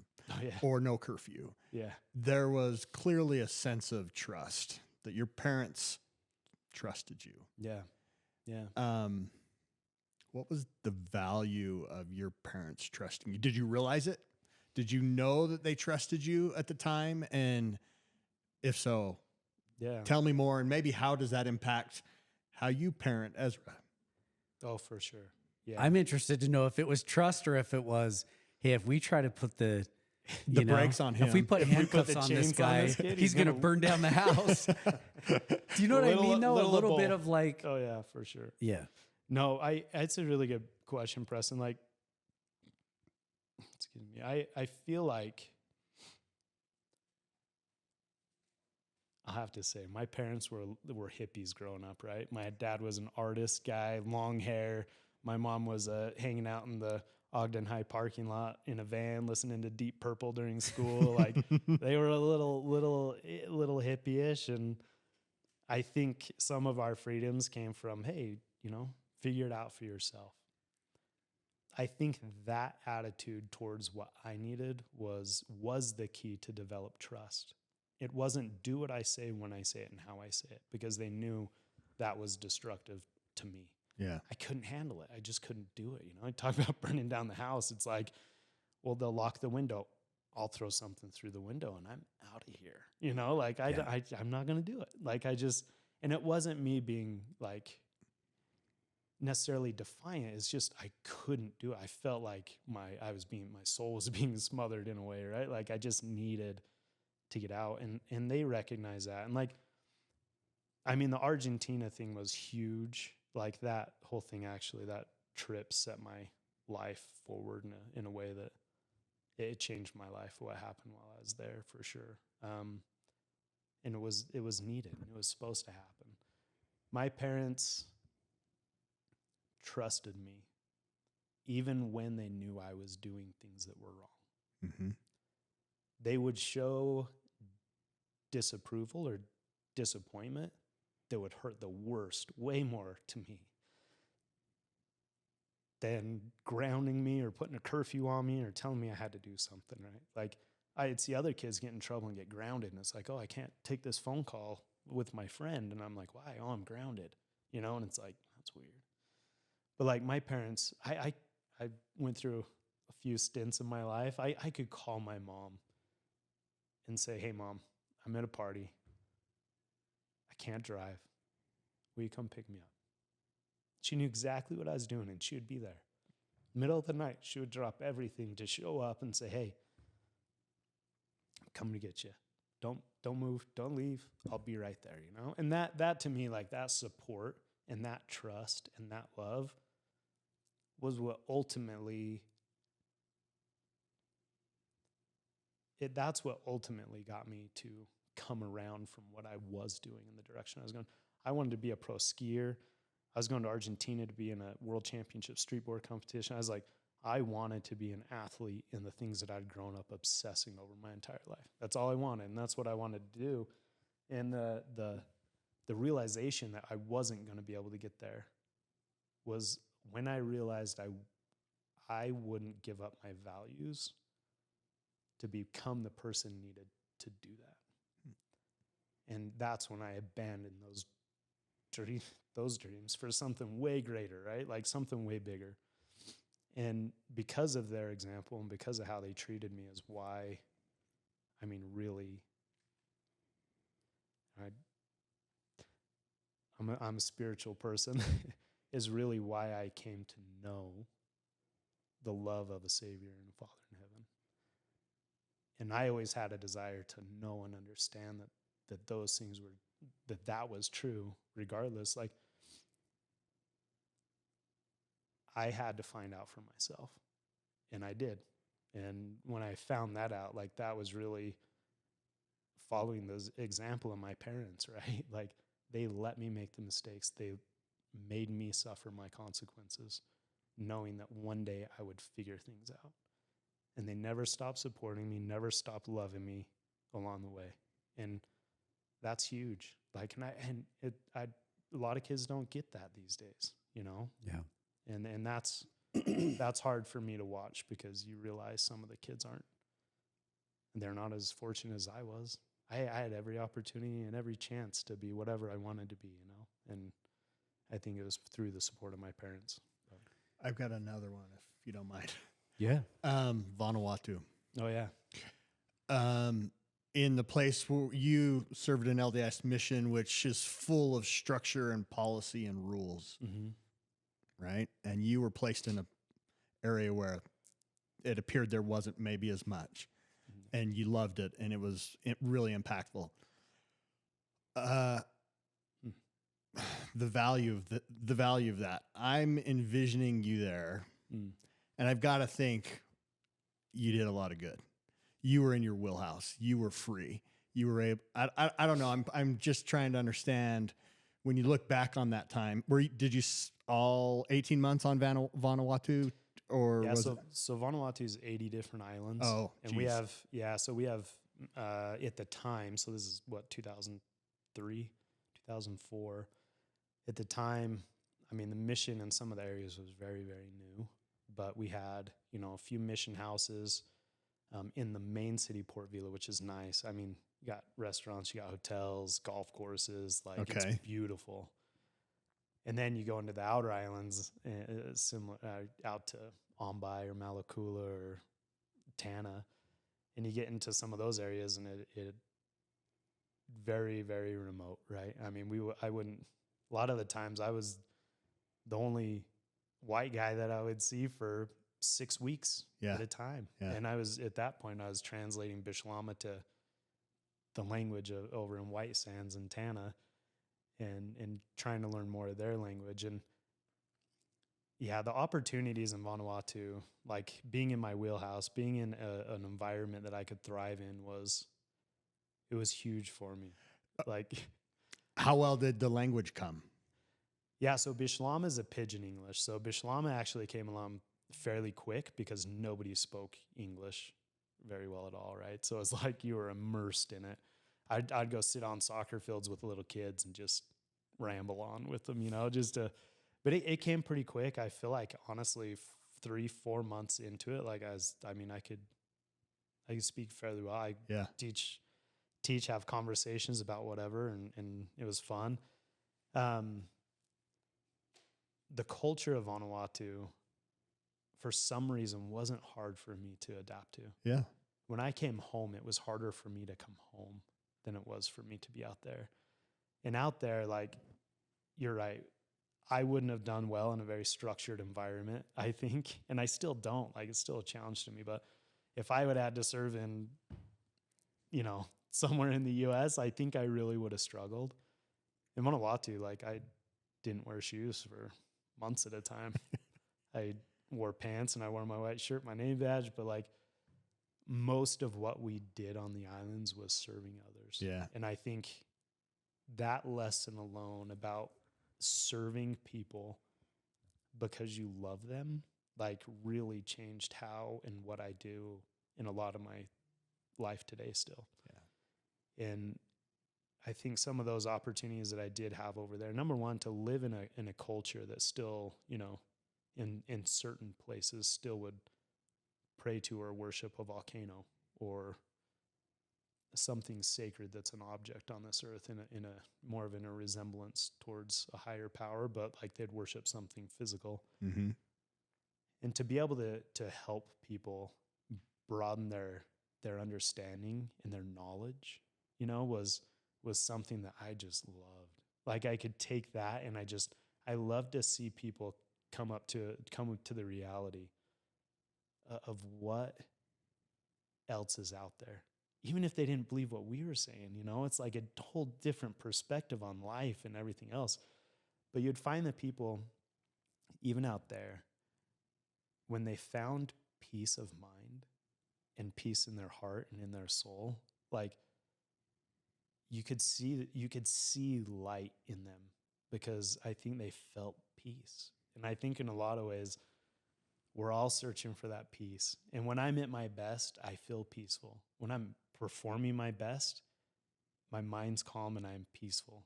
or no curfew. Yeah. There was clearly a sense of trust that your parents trusted you. Yeah. Yeah. What was the value of your parents trusting you? Did you realize it? Did you know that they trusted you at the time? And if so, tell me more. And maybe how does that impact how you parent Ezra? Oh, for sure. Yeah. I'm interested to know if it was trust or if it was, hey, if we try to put the brakes on him, if we put handcuffs on this guy, he's going to burn down the house. Do you know what I mean? No, a little bit of like, oh yeah, for sure. Yeah. No, it's a really good question, Preston. Like, excuse me. I feel like I'll have to say my parents were hippies growing up, right? My dad was an artist guy, long hair. My mom was hanging out in the Ogden High parking lot in a van, listening to Deep Purple during school. Like, they were a little hippie-ish, and I think some of our freedoms came from, hey, figure it out for yourself. I think that attitude towards what I needed was the key to develop trust. It wasn't do what I say when I say it and how I say it, because they knew that was destructive to me. Yeah. I couldn't handle it. I just couldn't do it. I talk about burning down the house. It's like, well, they'll lock the window. I'll throw something through the window and I'm out of here. Like I'm not going to do it. Like and it wasn't me being like necessarily defiant. It's just, I couldn't do it. I felt like my soul was being smothered in a way, right? Like I just needed to get out, and they recognize that. And like, I mean, the Argentina thing was huge. Like that whole thing, actually, that trip set my life forward in a way that it changed my life. What happened while I was there, for sure. And it was needed. It was supposed to happen. My parents trusted me, even when they knew I was doing things that were wrong. Mm-hmm. They would show disapproval or disappointment that would hurt the worst, way more to me than grounding me or putting a curfew on me or telling me I had to do something, right? Like, I'd see other kids get in trouble and get grounded, and it's like, oh, I can't take this phone call with my friend. And I'm like, why? Oh, I'm grounded, and it's like, that's weird. But like my parents, I went through a few stints in my life. I could call my mom and say, hey, Mom, I'm at a party. I can't drive. Will you come pick me up? She knew exactly what I was doing, and she would be there. Middle of the night, she would drop everything to show up and say, hey, I'm coming to get you. Don't move. Don't leave. I'll be right there, And that to me, like that support and that trust and that love was what ultimately, that's what ultimately got me to come around from what I was doing in the direction I was going. I wanted to be a pro skier. I was going to Argentina to be in a world championship streetboard competition. I was like, I wanted to be an athlete in the things that I'd grown up obsessing over my entire life. That's all I wanted, and that's what I wanted to do. And the realization that I wasn't going to be able to get there was when I realized I wouldn't give up my values to become the person needed to do that. And that's when I abandoned those dreams for something way greater, right? Like something way bigger. And because of their example and because of how they treated me is why, I mean, really, I'm a spiritual person, is really why I came to know the love of a Savior and a Father in heaven. And I always had a desire to know and understand that those things were, that was true regardless. Like, I had to find out for myself, and I did. And when I found that out, like, that was really following the example of my parents, right? Like, they let me make the mistakes. They made me suffer my consequences, knowing that one day I would figure things out. And they never stopped supporting me, never stopped loving me along the way. And that's huge. Like, a lot of kids don't get that these days, you know? Yeah. And that's, that's hard for me to watch, because you realize some of the kids they're not as fortunate as I was. I had every opportunity and every chance to be whatever I wanted to be, you know? And I think it was through the support of my parents. I've got another one, if you don't mind. Yeah. Vanuatu. Oh, yeah. In the place where you served an LDS mission, which is full of structure and policy and rules, right? And you were placed in an area where it appeared there wasn't maybe as much, and you loved it, and it was really impactful. The value of that. I'm envisioning you there, and I've got to think you did a lot of good. You were in your wheelhouse. You were free. You were able. I don't know. I'm just trying to understand. When you look back on that time, did you all 18 months on Vanuatu, or Yeah, was it? so Vanuatu is 80 different islands. Oh, and we have at the time, so this is what, 2003, 2004. At the time, I mean, the mission in some of the areas was very, very new, but we had, a few mission houses in the main city, Port Vila, which is nice. I mean, you got restaurants, you got hotels, golf courses, like, Okay. It's beautiful. And then you go into the outer islands, similar out to Ombai or Malakula or Tana, and you get into some of those areas, and it very, very remote, right? I mean, a lot of the times I was the only white guy that I would see for 6 weeks at a time. Yeah. And at that point, I was translating Bishlama to the language over in White Sands and Tana, and trying to learn more of their language. And yeah, the opportunities in Vanuatu, like being in my wheelhouse, being in an environment that I could thrive in, it was huge for me. Like, How well did the language come? yeah, so Bishlama is a pidgin English. So Bishlama actually came along fairly quick because nobody spoke English very well at all, right? So it's like you were immersed in it. I'd go sit on soccer fields with little kids and just ramble on with them, but it came pretty quick. I feel like, honestly, 3-4 months into it, like I could speak fairly well. I teach, have conversations about whatever, and it was fun. The culture of Vanuatu, for some reason, wasn't hard for me to adapt to. Yeah. When I came home, it was harder for me to come home than it was for me to be out there. And out there, like, you're right, I wouldn't have done well in a very structured environment, I think. And I still don't. Like, it's still a challenge to me. But if I would have had to serve in, somewhere in the U.S., I think I really would have struggled. In Vanuatu, like, I didn't wear shoes for months at a time. I wore pants and I wore my white shirt, my name badge, but like, most of what we did on the islands was serving others. Yeah. And I think that lesson alone about serving people because you love them, like, really changed how and what I do in a lot of my life today still. Yeah. And I think some of those opportunities that I did have over there, number one, to live in a culture that still, in certain places still would pray to or worship a volcano or something sacred that's an object on this earth, in a more of a resemblance towards a higher power, but like they'd worship something physical. Mm-hmm. And to be able to help people broaden their understanding and their knowledge, was something that I just loved. Like, I could take that, and I love to see people come up to the reality of what else is out there. Even if they didn't believe what we were saying, you know, it's like a whole different perspective on life and everything else. But you'd find that people, even out there, when they found peace of mind and peace in their heart and in their soul, like you could see light in them, because I think they felt peace. And I think in a lot of ways, we're all searching for that peace. And when I'm at my best, I feel peaceful. When I'm performing my best, my mind's calm and I'm peaceful.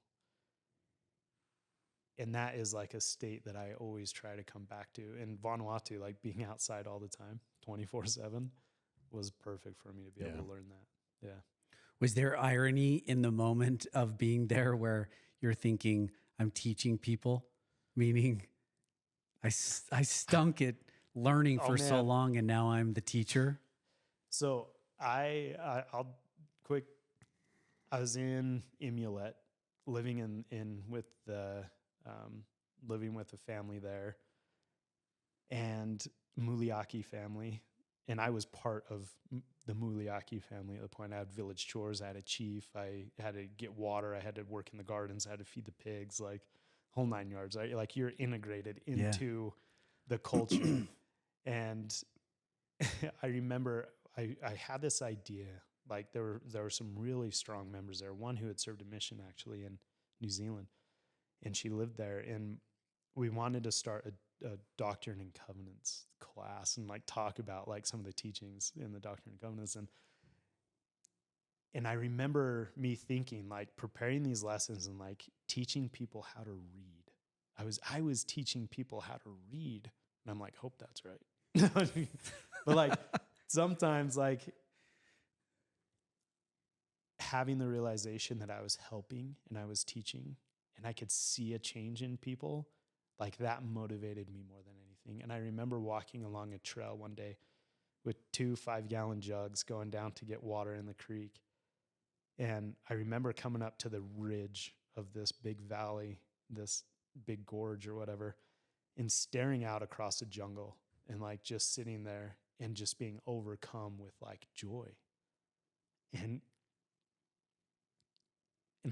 And that is like a state that I always try to come back to. In Vanuatu, like being outside all the time, 24/7, was perfect for me to be able to learn that. Yeah. Was there irony in the moment of being there where you're thinking, I'm teaching people, meaning I stunk at learning for so long and now I'm the teacher? So I'll quick. I was in Imulet, living with a family there, and Muliaki family, and I was part of the Muliaki family at the point. I had village chores, I had a chief, I had to get water, I had to work in the gardens, I had to feed the pigs, like whole 9 yards. Right? Like you're integrated into the culture. And I remember I had this idea, like there were some really strong members there. One who had served a mission actually in New Zealand, and she lived there, and we wanted to start a Doctrine and Covenants class and like talk about like some of the teachings in the Doctrine and Covenants. And I remember me thinking, like, preparing these lessons and like teaching people how to read. I was teaching people how to read, and I'm like, hope that's right. But like sometimes like having the realization that I was helping and I was teaching and I could see a change in people, like that motivated me more than anything. And I remember walking along a trail one day with 2 5-gallon jugs going down to get water in the creek. And I remember coming up to the ridge of this big valley, this big gorge or whatever, and staring out across the jungle and like just sitting there and just being overcome with like joy. And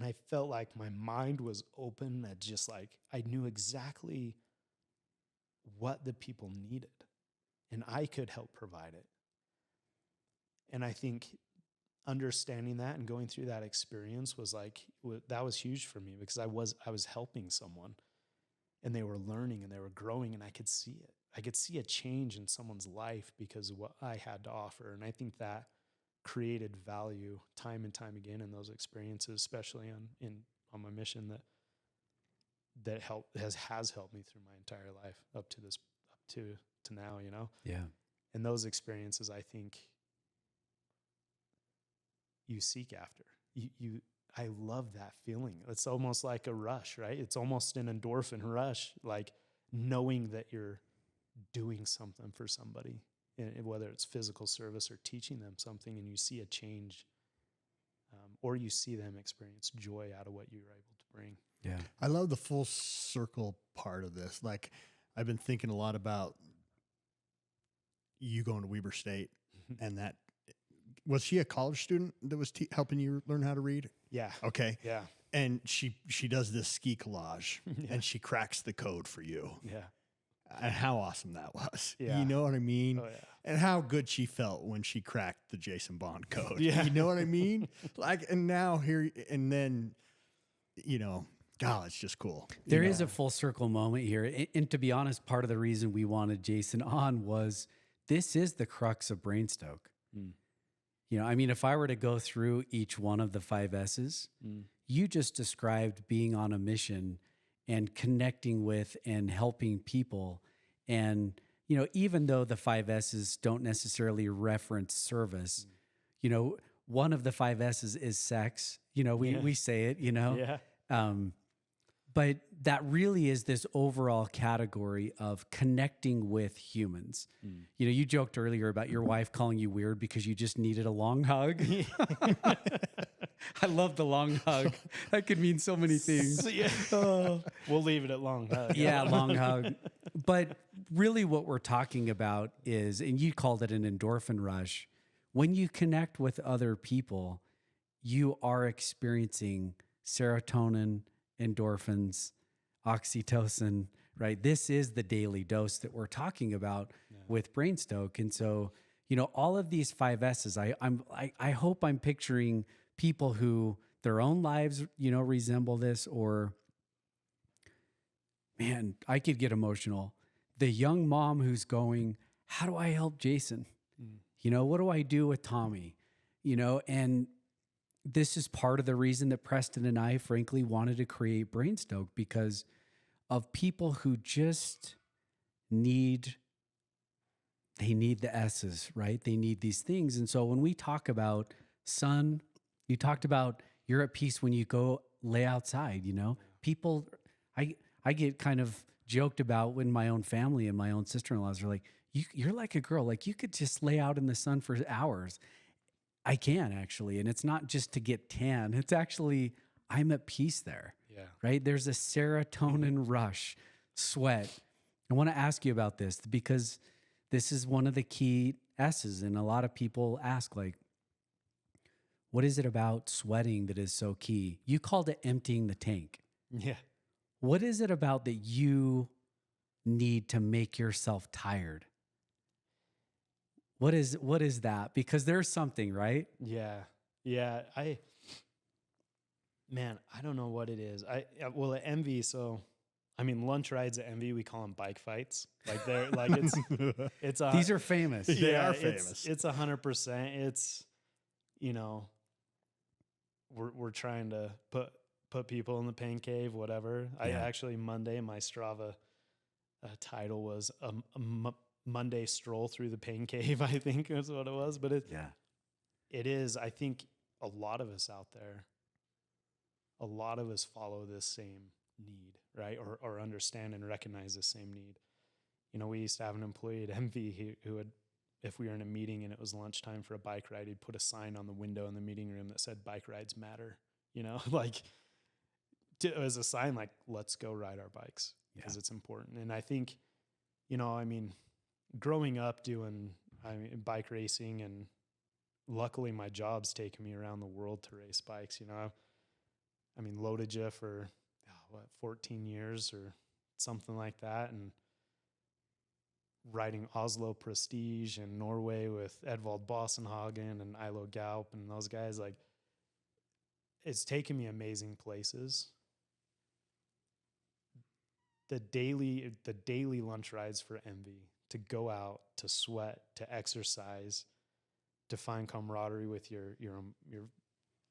I felt like my mind was open, that just like I knew exactly what the people needed and I could help provide it. And I think understanding that and going through that experience was like, that was huge for me, because I was helping someone and they were learning and they were growing, and I could see it. I could see a change in someone's life because of what I had to offer. And I think that created value time and time again in those experiences, especially on my mission that has helped me through my entire life up to now, you know? Yeah. And those experiences, I think you seek after. I love that feeling. It's almost like a rush, right? It's almost an endorphin rush, like knowing that you're doing something for somebody, and whether it's physical service or teaching them something, and you see a change, or you see them experience joy out of what you were able to bring. Yeah. I love the full circle part of this. Like, I've been thinking a lot about you going to Weber State, and that, was she a college student that was helping you learn how to read? Yeah. Okay. Yeah. And she does this ski collage and she cracks the code for you. Yeah. And how awesome that was. Yeah. You know what I mean? Oh, yeah. And how good she felt when she cracked the Jason Bond code. Yeah. You know what I mean? Like, and now here, and then, you know, God, it's just cool. There is a full circle moment here. And to be honest, part of the reason we wanted Jason on was this is the crux of BrainStoke. Mm. You know, I mean, if I were to go through each one of the 5 S's, you just described being on a mission and connecting with and helping people. And, you know, even though the 5 S's don't necessarily reference service, you know, one of the 5 S's is sex. You know, we say it, you know. Yeah. But that really is this overall category of connecting with humans. You know, you joked earlier about your wife calling you weird because you just needed a long hug. I love the long hug. That could mean so many things. We'll leave it at long hug. Yeah, long hug. But really what we're talking about is, and you called it an endorphin rush, when you connect with other people, you are experiencing serotonin, endorphins, oxytocin, right? This is the daily dose that we're talking about with BrainStoke. And so, you know, all of these 5S's, I hope I'm picturing people who their own lives, you know, resemble this, or man, I could get emotional. The young mom who's going, how do I help Jason? You know, what do I do with Tommy? You know, and this is part of the reason that Preston and I, frankly, wanted to create BrainStoke, because of people who just need the S's, right? They need these things. And so when we talk about sun, you talked about you're at peace when you go lay outside, you know? People, I get kind of joked about when my own family and my own sister-in-laws are like, you're like a girl, like you could just lay out in the sun for hours. I can actually. And it's not just to get tan. It's actually, I'm at peace there, right? There's a serotonin rush, sweat. I want to ask you about this because this is one of the key S's. And a lot of people ask, like, what is it about sweating that is so key? You called it emptying the tank. Yeah. What is it about that you need to make yourself tired? What is that? Because there's something, right? Yeah. Yeah. I don't know what it is. Well, at ENVE, so I mean, lunch rides at ENVE, we call them bike fights. Like they're like it's these are famous. They are famous. It's 100%. It's, you know, we're trying to put people in the pain cave, whatever. I actually Monday my Strava title was a Monday stroll through the pain cave, I think is what it was. But it is, I think a lot of us out there, a lot of us follow this same need, right? Or understand and recognize the same need. You know, we used to have an employee at ENVE who would, if we were in a meeting and it was lunchtime for a bike ride, he'd put a sign on the window in the meeting room that said bike rides matter, you know, like as a sign, like, let's go ride our bikes because it's important. And I think, you know, I mean, growing up doing bike racing, and luckily my job's taken me around the world to race bikes. You know, I mean, loaded you for 14 years or something like that, and riding Oslo Prestige in Norway with Edvald Bossenhagen and Ilo Gaup and those guys. Like, it's taken me amazing places. The daily lunch rides for ENVE, to go out, to sweat, to exercise, to find camaraderie with your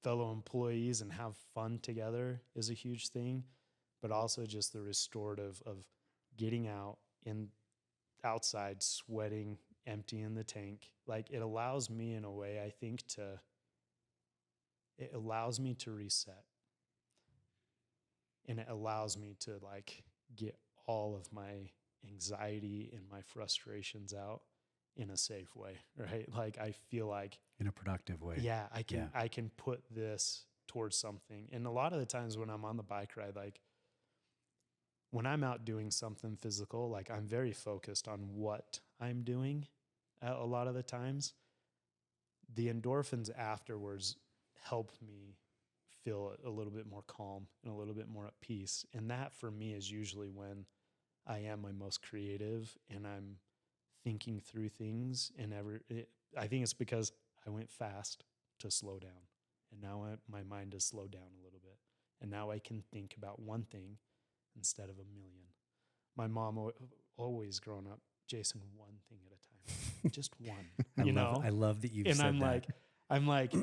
fellow employees and have fun together is a huge thing. But also just the restorative of getting out outside, sweating, emptying the tank. Like, it allows me in a way, I think, it allows me to reset. And it allows me to like get all of my anxiety and my frustrations out in a safe way, right? Like, I feel like in a productive way. Yeah, I can put this towards something. And a lot of the times when I'm on the bike ride, like when I'm out doing something physical, like I'm very focused on what I'm doing a lot of the times. The endorphins afterwards help me feel a little bit more calm and a little bit more at peace. And that for me is usually when I am my most creative and I'm thinking through things. And I think it's because I went fast to slow down. And now my mind has slowed down a little bit. And now I can think about one thing instead of a million. My mom always growing up, Jason, one thing at a time, just one. I love that you've and said that. I'm like,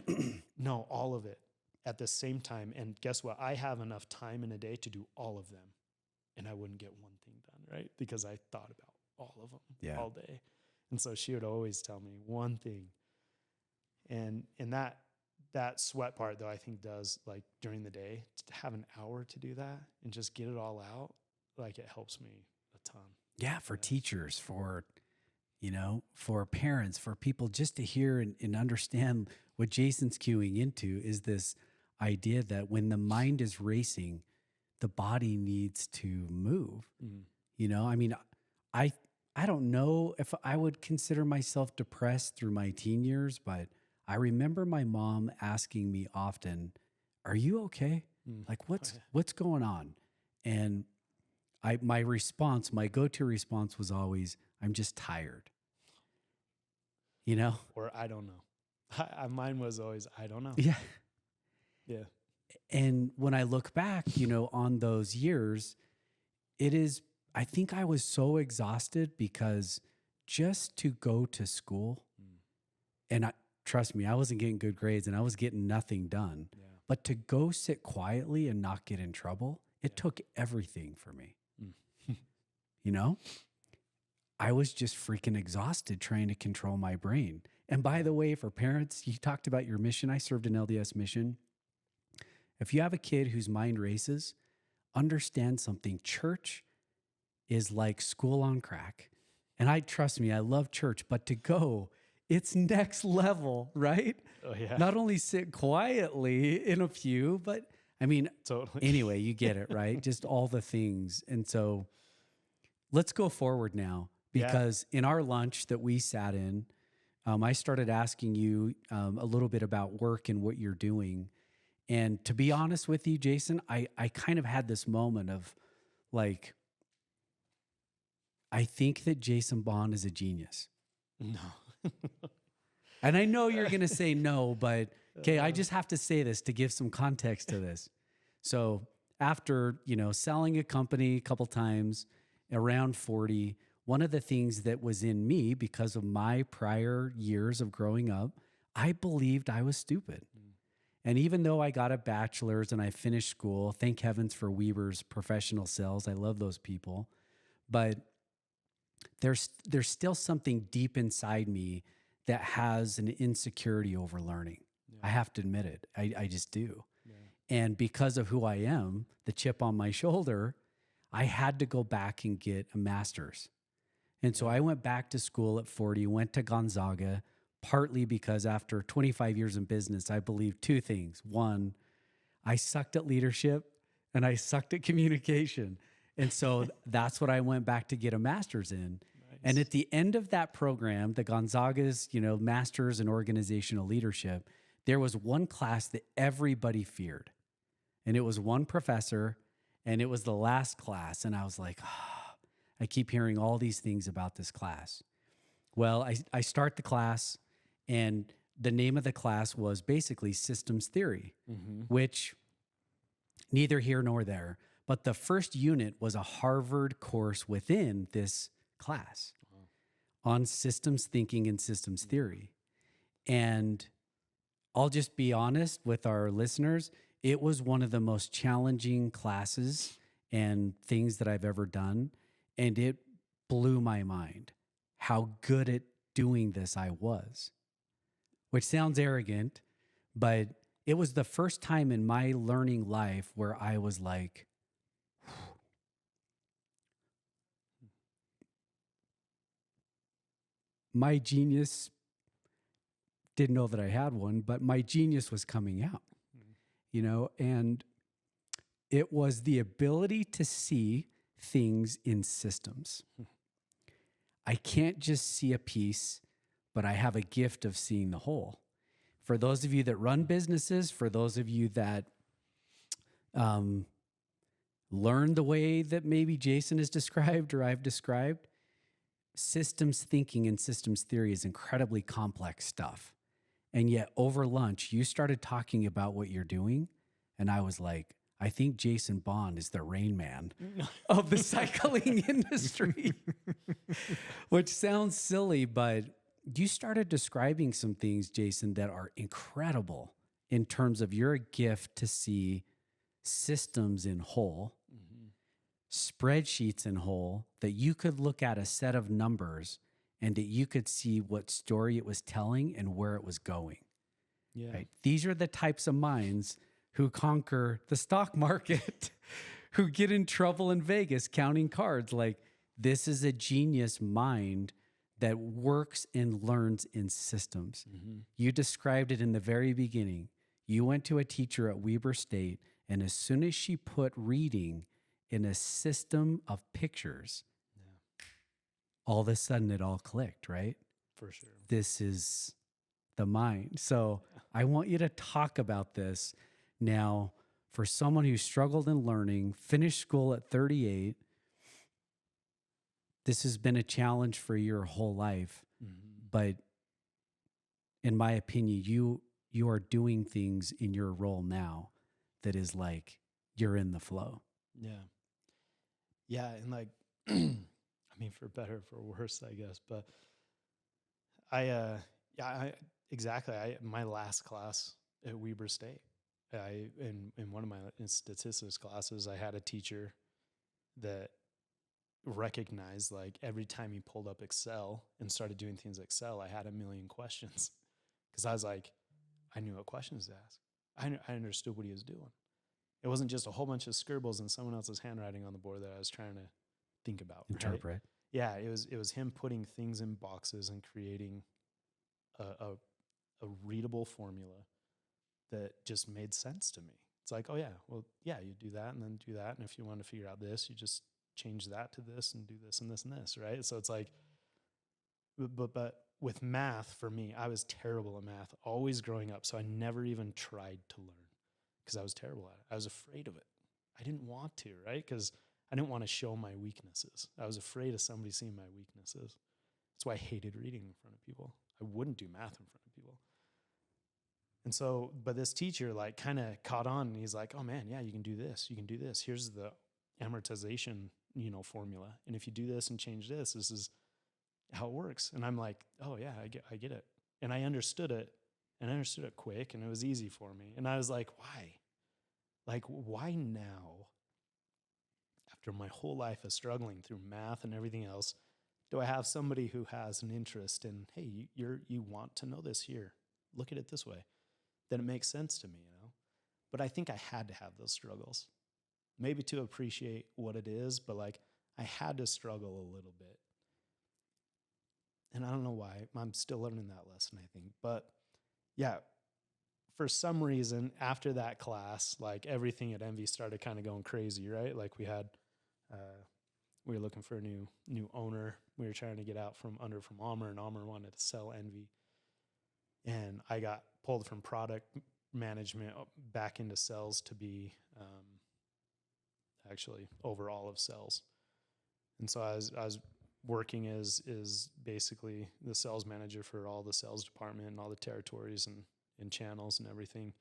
no, all of it at the same time. And guess what? I have enough time in a day to do all of them, and I wouldn't get one thing done, right? Because I thought about all of them all day. And so she would always tell me one thing. And that sweat part, though, I think does, like, during the day, to have an hour to do that and just get it all out, like, it helps me a ton. Yeah, for teachers, for parents, for people, just to hear and understand what Jason's cueing into is this idea that when the mind is racing, the body needs to move. Mm. You know, I mean, I I don't know if I would consider myself depressed through my teen years, but I remember my mom asking me often, "Are you okay? Like what's going on?" And my response, my go-to response was always, "I'm just tired." You know? Or I don't know. Mine was always, I don't know. Yeah. Yeah. And when I look back, on those years, I think I was so exhausted because just to go to school, and trust me, I wasn't getting good grades and I was getting nothing done. Yeah. But to go sit quietly and not get in trouble, it took everything for me. I was just freaking exhausted trying to control my brain. And by the way, for parents, you talked about your mission. I served an LDS mission. If you have a kid whose mind races, understand something. Church is like school on crack. And trust me, I love church, but to go, it's next level, right? Oh, yeah. Not only sit quietly in a pew, but I mean, Totally. anyway, you get it, right? Just all the things. And so let's go forward now, because in our lunch that we sat in, I started asking you a little bit about work and what you're doing. And to be honest with you, Jason, I kind of had this moment of like, I think that Jason Bond is a genius. No. And I know you're going to say no, but okay, I just have to say this to give some context to this. So after, selling a company a couple times, around 40, one of the things that was in me because of my prior years of growing up, I believed I was stupid. And even though I got a bachelor's and I finished school, thank heavens for Weber's professional sales. I love those people. But there's still something deep inside me that has an insecurity over learning. Yeah. I have to admit it. I just do. Yeah. And because of who I am, the chip on my shoulder, I had to go back and get a master's. And so I went back to school at 40, went to Gonzaga, partly because after 25 years in business, I believed two things. One, I sucked at leadership and I sucked at communication. And so that's what I went back to get a master's in. Nice. And at the end of that program, the Gonzaga's, master's in organizational leadership, there was one class that everybody feared. And it was one professor, and it was the last class. And I was like, I keep hearing all these things about this class. Well, I start the class, and the name of the class was basically systems theory, which neither here nor there. But the first unit was a Harvard course within this class on systems thinking and systems theory. And I'll just be honest with our listeners, it was one of the most challenging classes and things that I've ever done. And it blew my mind how good at doing this I was, which sounds arrogant, but it was the first time in my learning life where I was like, my genius, didn't know that I had one, but my genius was coming out, and it was the ability to see things in systems. I can't just see a piece, but I have a gift of seeing the whole. For those of you that run businesses, for those of you that learn the way that maybe Jason has described or I've described, systems thinking and systems theory is incredibly complex stuff. And yet over lunch, you started talking about what you're doing. And I was like, I think Jason Bond is the Rain Man of the cycling industry, which sounds silly, but you started describing some things, Jason, that are incredible in terms of your gift to see systems in whole, spreadsheets in whole, that you could look at a set of numbers and that you could see what story it was telling and where it was going. Yeah. Right? These are the types of minds who conquer the stock market, who get in trouble in Vegas counting cards. Like, this is a genius mind that works and learns in systems. You described it in the very beginning. You went to a teacher at Weber State, and as soon as she put reading in a system of pictures, all of a sudden it all clicked, right? For sure. This is the mind. So I want you to talk about this now. For someone who struggled in learning, finished school at 38, this has been a challenge for your whole life. But in my opinion, you are doing things in your role now that is like you're in the flow. Yeah. Yeah. And like, I mean, for better, for worse, I guess. But exactly. My last class at Weber State, in one of my statistics classes, I had a teacher that recognized, like, every time he pulled up Excel and started doing things Excel, I had a million questions, because I was like, I knew what questions to ask. I understood what he was doing. It wasn't just a whole bunch of scribbles and someone else's handwriting on the board that I was trying to think about. Interpret. Right? Yeah, it was him putting things in boxes and creating a readable formula that just made sense to me. It's like, oh yeah, well, yeah, you do that and then do that. And if you want to figure out this, you just change that to this and do this and this and this, right? So it's like, but with math, for me, I was terrible at math, always growing up. So I never even tried to learn because I was terrible at it. I was afraid of it. I didn't want to, right? Because I didn't want to show my weaknesses. I was afraid of somebody seeing my weaknesses. That's why I hated reading in front of people. I wouldn't do math in front of people. And so, but this teacher like kind of caught on, and he's like, oh man, yeah, you can do this. You can do this. Here's the amortization, formula. And if you do this and change this, this is how it works. And I'm like, oh yeah, I get it. And I understood it, and I understood it quick, and it was easy for me. And I was like, why? Like, why now, after my whole life of struggling through math and everything else, do I have somebody who has an interest in, hey, you want to know this here? Look at it this way. Then it makes sense to me, But I think I had to have those struggles, maybe to appreciate what it is, but like I had to struggle a little bit. And I don't know why. I'm still learning that lesson, I think. But yeah, for some reason, after that class, like everything at ENVE started kind of going crazy, right? Like we were looking for a new owner. We were trying to get out from Almer, and Almer wanted to sell ENVE. And I got pulled from product management back into sales to be actually over all of sales. And so I was working as basically the sales manager for all the sales department and all the territories and channels and everything.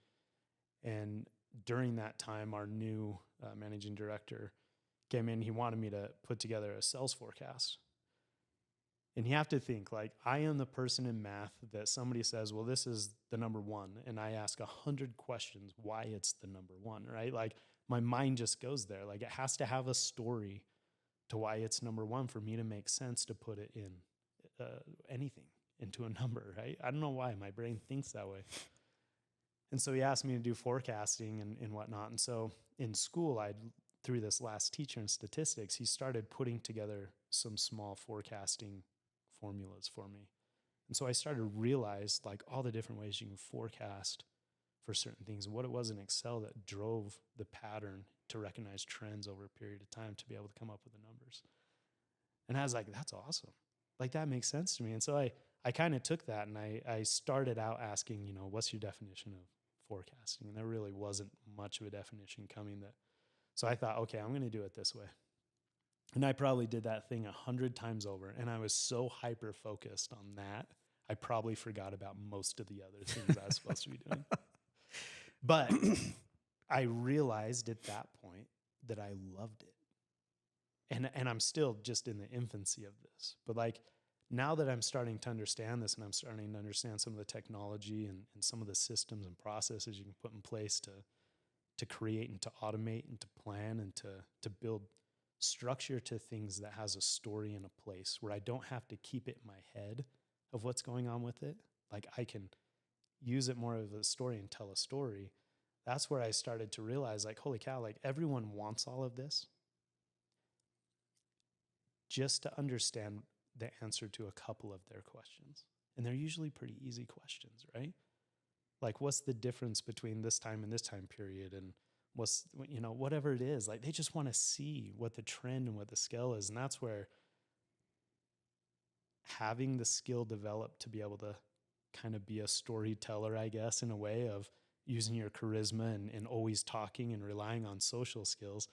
And during that time, our new managing director came in. He wanted me to put together a sales forecast. And you have to think, like, I am the person in math that somebody says, well, this is the number one. And I ask 100 questions why it's the number one, right? Like, my mind just goes there. Like, it has to have a story to why it's number one for me to make sense to put it in anything into a number, right? I don't know why my brain thinks that way. And so he asked me to do forecasting and whatnot. And so in school, through this last teacher in statistics, he started putting together some small forecasting formulas for me. And so I started to realize like all the different ways you can forecast for certain things, and what it was in Excel that drove the pattern to recognize trends over a period of time to be able to come up with the numbers. And I was like, that's awesome. Like, that makes sense to me. And so I kind of took that, and I started out asking, what's your definition of forecasting? And there really wasn't much of a definition coming so I thought, okay, I'm going to do it this way. And I probably did that thing 100 times over. And I was so hyper-focused on that, I probably forgot about most of the other things I was supposed to be doing. But I realized at that point that I loved it. And I'm still just in the infancy of this. But like, now that I'm starting to understand this, and I'm starting to understand some of the technology and some of the systems and processes you can put in place to create and to automate and to plan and to build structure to things that has a story and a place where I don't have to keep it in my head of what's going on with it. Like, I can use it more of a story and tell a story. That's where I started to realize, like, holy cow, like, everyone wants all of this just to understand the answer to a couple of their questions. And they're usually pretty easy questions, right? Like, what's the difference between this time and this time period? And what's, whatever it is, like, they just want to see what the trend and what the scale is. And that's where having the skill developed to be able to kind of be a storyteller, I guess, in a way of using your charisma and always talking and relying on social skills.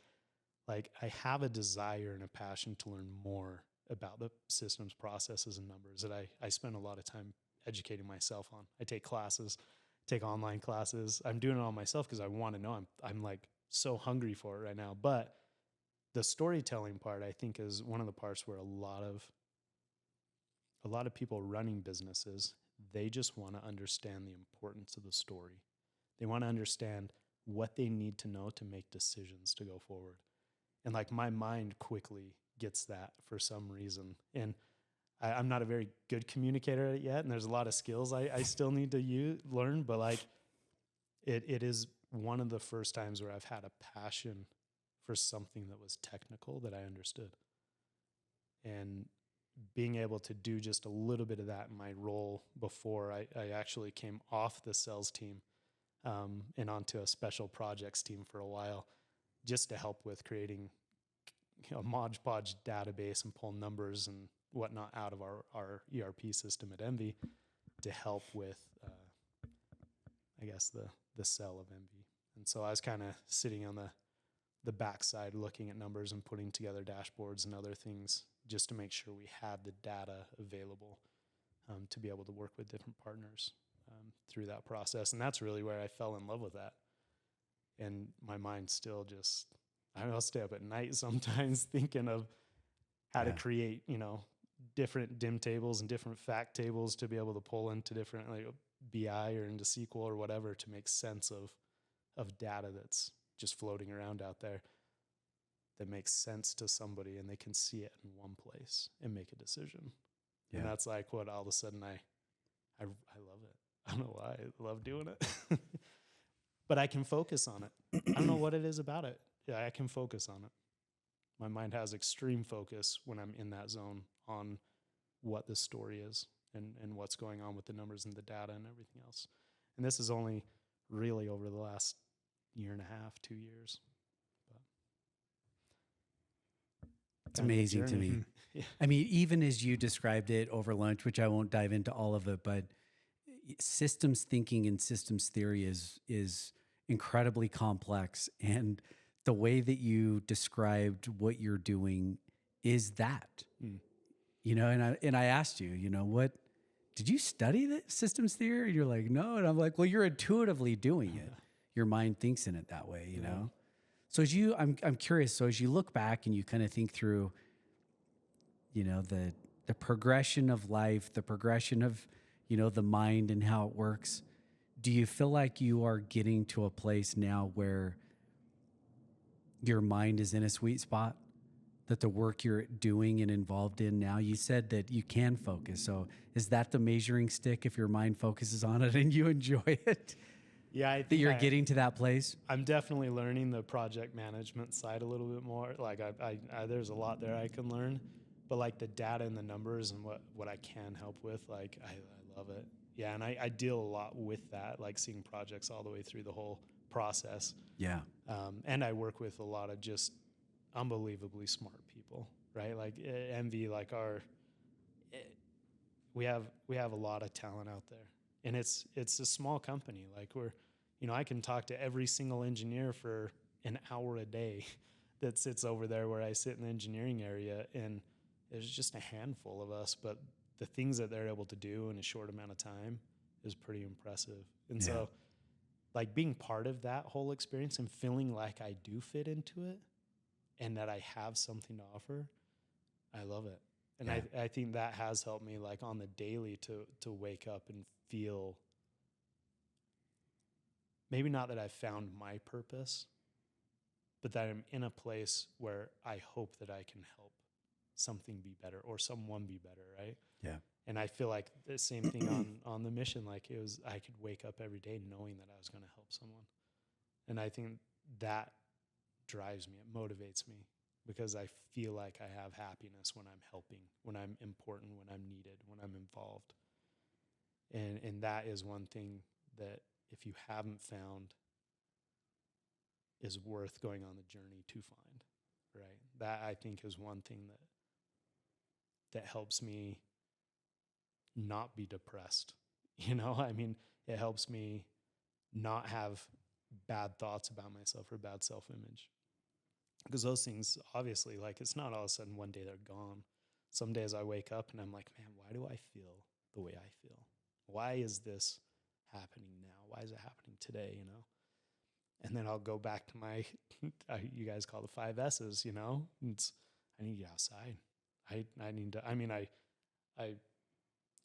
Like, I have a desire and a passion to learn more about the systems, processes, and numbers that I spend a lot of time educating myself on. I take classes, take online classes. I'm doing it all myself because I want to know. I'm like so hungry for it right now. But the storytelling part, I think, is one of the parts where a lot of people running businesses, they just want to understand the importance of the story. They want to understand what they need to know to make decisions to go forward. And like, my mind quickly gets that for some reason. And I'm not a very good communicator at it yet. And there's a lot of skills I still need to learn. But like, it is one of the first times where I've had a passion for something that was technical that I understood. And being able to do just a little bit of that in my role before I actually came off the sales team and onto a special projects team for a while, just to help with creating a Mod Podge database and pull numbers and whatnot out of our ERP system at ENVE to help with, I guess, the sell of ENVE. And so I was kind of sitting on the backside looking at numbers and putting together dashboards and other things just to make sure we had the data available to be able to work with different partners through that process. And that's really where I fell in love with that. And my mind still just, I'll stay up at night sometimes thinking of how to create, different dim tables and different fact tables to be able to pull into different, like, BI or into SQL or whatever, to make sense of data that's just floating around out there that makes sense to somebody and they can see it in one place and make a decision. Yeah. And that's like what all of a sudden I love it. I don't know why I love doing it, but I can focus on it. I don't know what it is about it. Yeah, I can focus on it. My mind has extreme focus when I'm in that zone on what the story is and what's going on with the numbers and the data and everything else. And this is only really over the last year and a half, 2 years. But it's amazing to me. Yeah. I mean, even as you described it over lunch, which I won't dive into all of it, but systems thinking and systems theory is incredibly complex. And the way that you described what you're doing is that, and I asked you, what, did you study the systems theory? And you're like, no. And I'm like, well, you're intuitively doing it. Your mind thinks in it that way, you know? So I'm curious. So as you look back and you kind of think through, the progression of life, the progression of, the mind and how it works, do you feel like you are getting to a place now where your mind is in a sweet spot, that the work you're doing and involved in now, you said that you can focus. So is that the measuring stick if your mind focuses on it and you enjoy it? Yeah, I think that you're getting to that place. I'm definitely learning the project management side a little bit more. Like I there's a lot there I can learn, but like the data and the numbers and what I can help with, like I love it. Yeah, and I deal a lot with that, like seeing projects all the way through the whole process. Yeah. And I work with a lot of just unbelievably smart people, right? Like ENVE, like we have a lot of talent out there, and it's a small company. Like I can talk to every single engineer for an hour a day that sits over there where I sit in the engineering area, and there's just a handful of us, but the things that they're able to do in a short amount of time is pretty impressive. And so like being part of that whole experience and feeling like I do fit into it and that I have something to offer, I love it. And I think that has helped me, like on the daily, to wake up and feel, maybe not that I've found my purpose, but that I'm in a place where I hope that I can help something be better or someone be better, right? Yeah. And I feel like the same thing on the mission, like I could wake up every day knowing that I was going to help someone. And I think that drives me, it motivates me, because I feel like I have happiness when I'm helping, when I'm important, when I'm needed, when I'm involved. And that is one thing that if you haven't found is worth going on the journey to find, right? That I think is one thing that helps me not be depressed. You know, I mean, it helps me not have bad thoughts about myself or bad self-image. Because those things, obviously, like, it's not all of a sudden one day they're gone. Some days I wake up and I'm like, man, why do I feel the way I feel? Why is this happening now? Why is it happening today, you know? And then I'll go back to my, you guys call the 5 S's, you know? I need to get outside. I need to, I mean, I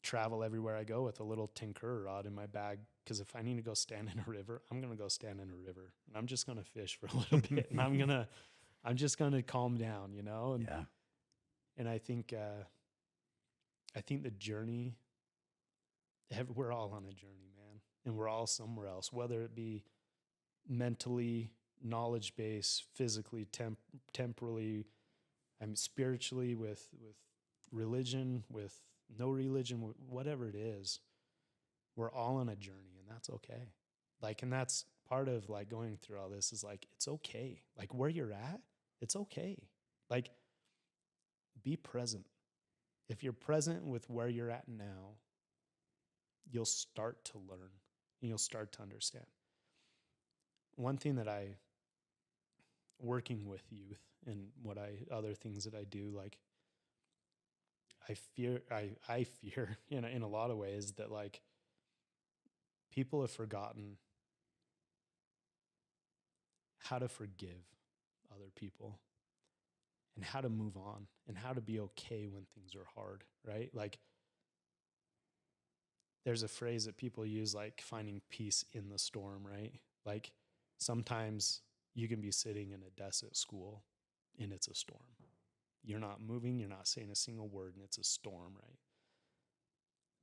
travel everywhere I go with a little tinker rod in my bag, because if I need to go stand in a river, I'm going to go stand in a river. And I'm just going to fish for a little bit. And I'm just going to calm down, you know? And, Yeah. and I think the journey, we're all on a journey, man. And we're all somewhere else, whether it be mentally, knowledge-based, physically, temporally, spiritually, with religion, with no religion, whatever it is. We're all on a journey, and that's okay. Like, and that's part of like going through all this is like, it's okay. Like, where you're at, it's okay. Like, be present. If you're present with where you're at now, you'll start to learn and you'll start to understand. One thing that working with youth and other things that I do, like, I fear in a lot of ways that, like, people have forgotten how to forgive other people and how to move on and how to be okay when things are hard, right? Like, there's a phrase that people use, like finding peace in the storm, right? Like, sometimes you can be sitting in a desk at school and it's a storm. You're not moving, you're not saying a single word, and it's a storm, right?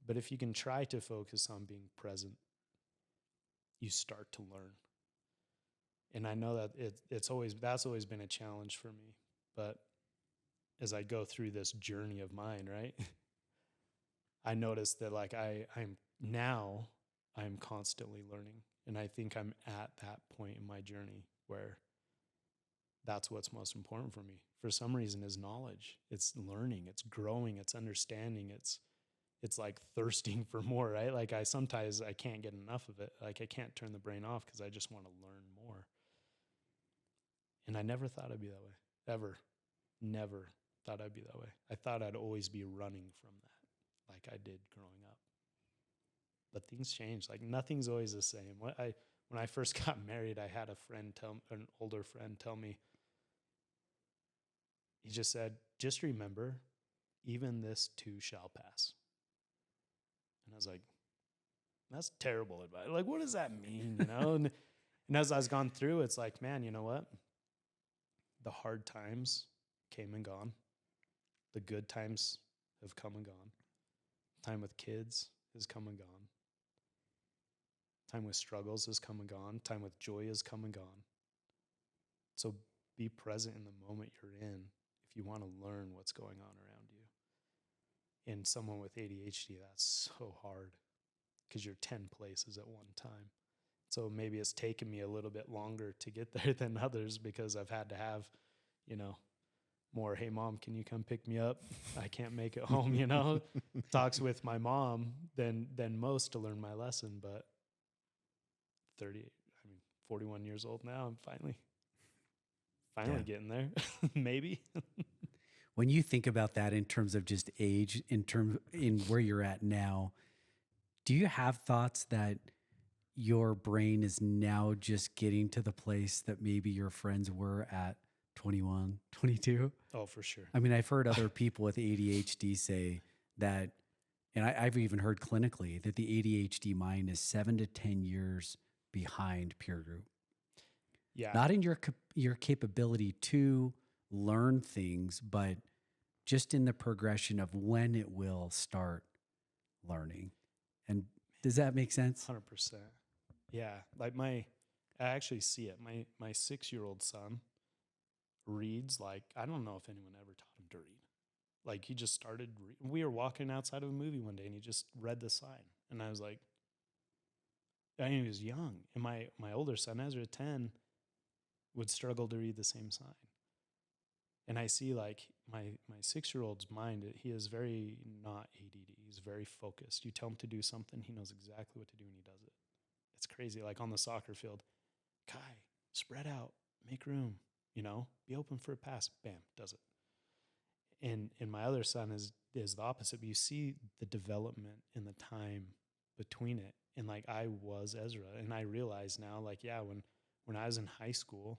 But if you can try to focus on being present, you start to learn. And I know that that's always been a challenge for me. But as I go through this journey of mine, right, I notice that, like, I'm constantly learning. And I think I'm at that point in my journey where that's what's most important for me. For some reason, is knowledge. It's learning, it's growing, it's understanding, it's like thirsting for more, right? Like, sometimes I can't get enough of it. Like, I can't turn the brain off because I just want to learn more. And I never thought I'd be that way. Ever. Never thought I'd be that way. I thought I'd always be running from that, like I did growing up. But things change. Like, nothing's always the same. When I first got married, I had an older friend tell me, he just said, just remember, even this too shall pass. And I was like, that's terrible advice. Like, what does that mean? You know? and as I was gone through, it's like, man, you know what? The hard times came and gone. The good times have come and gone. Time with kids has come and gone. Time with struggles has come and gone. Time with joy has come and gone. So be present in the moment you're in if you want to learn what's going on around you. And someone with ADHD, that's so hard because you're 10 places at one time. So maybe it's taken me a little bit longer to get there than others because I've had to have, more, hey, Mom, can you come pick me up? I can't make it home, talks with my mom than most to learn my lesson. But 41 years old now, I'm finally getting there, maybe. When you think about that in terms of just age, in where you're at now, do you have thoughts that your brain is now just getting to the place that maybe your friends were at 21, 22? Oh, for sure. I mean, I've heard other people with ADHD say that, and I've even heard clinically that the ADHD mind is 7 to 10 years behind peer group. Yeah. Not in your capability to learn things, but just in the progression of when it will start learning. And does that make sense? 100%. Yeah. Like, I actually see it. My 6-year-old son reads like, I don't know if anyone ever taught him to read. Like, he just started, we were walking outside of a movie one day and he just read the sign. And I was like, he was young. And my older son, Ezra, 10, would struggle to read the same sign. And I see like my 6-year-old's mind, he is very not ADD. He's very focused. You tell him to do something, he knows exactly what to do and he does it. It's crazy. Like on the soccer field, Kai, spread out, make room, be open for a pass. Bam, does it. And my other son is the opposite. But you see the development in the time between it. And like I was Ezra, and I realize now, like, yeah, when I was in high school,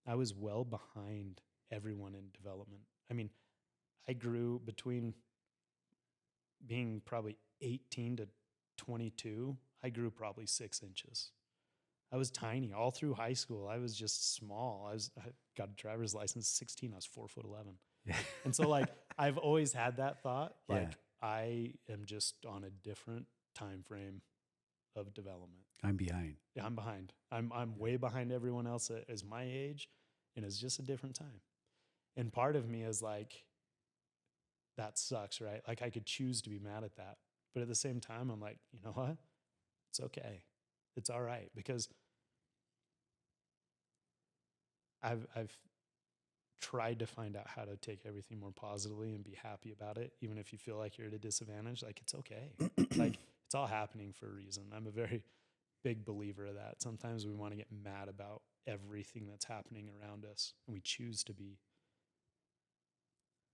I was well behind everyone in development. I mean, I grew between being probably 18 to 22. I grew probably 6 inches. I was tiny all through high school. I was just small. I got a driver's license at 16. I was 4'11". Yeah. And so like, I've always had that thought, like Yeah. I am just on a different time frame of development. I'm behind. Yeah, I'm behind. I'm way behind everyone else that is my age, and it's just a different time. And part of me is like, that sucks, right? Like I could choose to be mad at that. But at the same time, I'm like, you know what? It's okay. It's all right. Because I've tried to find out how to take everything more positively and be happy about it. Even if you feel like you're at a disadvantage, like it's okay. Like it's all happening for a reason. I'm a very big believer of that. Sometimes we want to get mad about everything that's happening around us, and we choose to be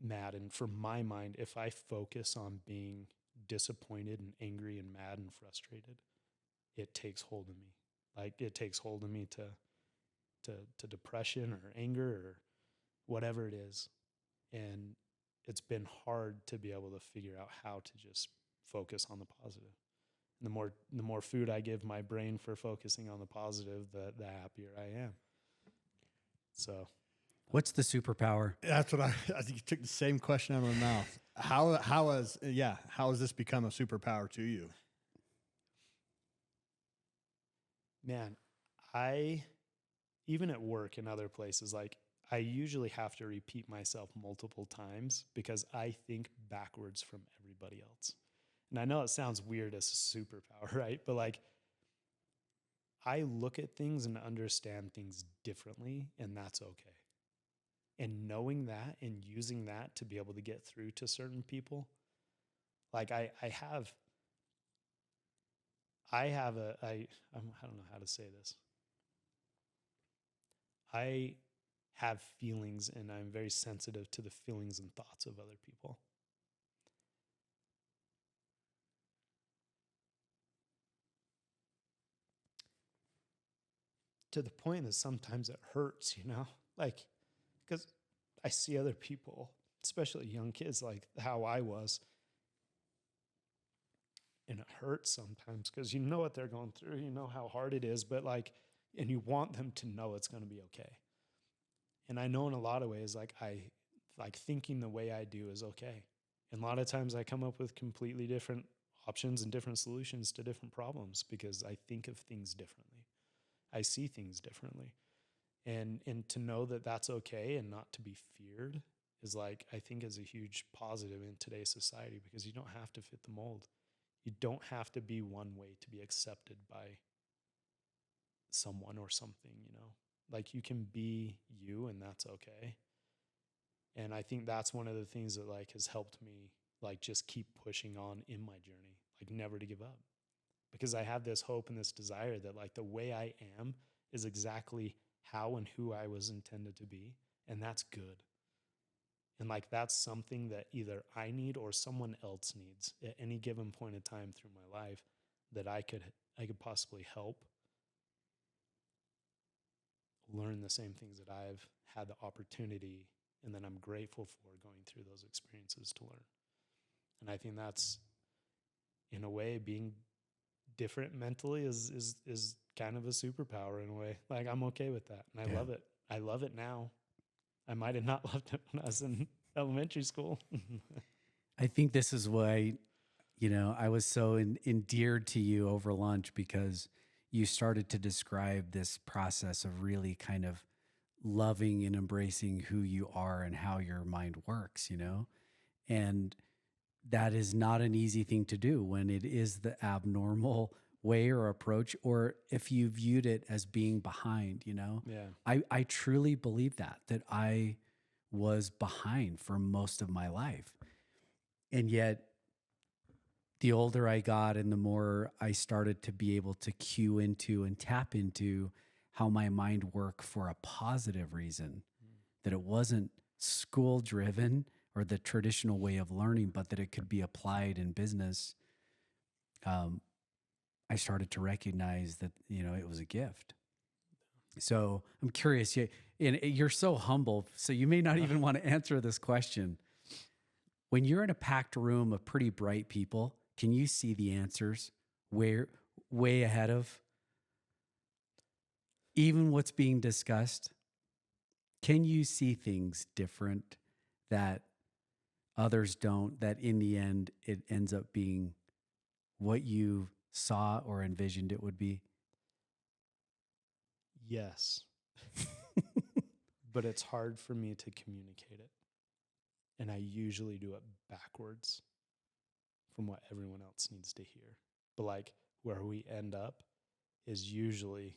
mad. And for my mind, if I focus on being disappointed and angry and mad and frustrated, it takes hold of me. Like it takes hold of me to depression or anger or whatever it is. And it's been hard to be able to figure out how to just focus on the positive. And the more food I give my brain for focusing on the positive, the happier I am. So What's the superpower? That's what I think you took the same question out of my mouth. How has this become a superpower to you? Man, even at work and other places, like I usually have to repeat myself multiple times because I think backwards from everybody else. And I know it sounds weird as a superpower, right? But like I look at things and understand things differently, and that's okay. And knowing that and using that to be able to get through to certain people, like I don't know how to say this. I have feelings, and I'm very sensitive to the feelings and thoughts of other people. To the point that sometimes it hurts, like, because I see other people, especially young kids, like how I was. And it hurts sometimes because you know what they're going through, you know how hard it is, but like, and you want them to know it's going to be okay. And I know in a lot of ways, like thinking the way I do is okay. And a lot of times I come up with completely different options and different solutions to different problems because I think of things differently. I see things differently. And to know that that's okay and not to be feared is like, I think is a huge positive in today's society because you don't have to fit the mold. You don't have to be one way to be accepted by someone or something, like you can be you and that's okay. And I think that's one of the things that like has helped me like just keep pushing on in my journey, like never to give up, because I have this hope and this desire that like the way I am is exactly how and who I was intended to be. And that's good. And like, that's something that either I need or someone else needs at any given point in time through my life that I could possibly help learn the same things that I've had the opportunity and that I'm grateful for going through those experiences to learn. And I think that's, in a way, being different mentally is kind of a superpower in a way. Like I'm okay with that. And I love it. I love it now. I might have not loved it when I was in elementary school. I think this is why, I was so endeared to you over lunch, because you started to describe this process of really kind of loving and embracing who you are and how your mind works, and that is not an easy thing to do when it is the abnormal way or approach, or if you viewed it as being behind, Yeah. I truly believe that I was behind for most of my life. And yet, the older I got and the more I started to be able to cue into and tap into how my mind worked for a positive reason, that it wasn't school driven or the traditional way of learning, but that it could be applied in business. I started to recognize that, it was a gift. So I'm curious, and you're so humble, so you may not even want to answer this question. When you're in a packed room of pretty bright people, can you see the answers way ahead of even what's being discussed? Can you see things different that others don't, that in the end, it ends up being what you saw or envisioned it would be? Yes. But it's hard for me to communicate it. And I usually do it backwards from what everyone else needs to hear. But like where we end up is usually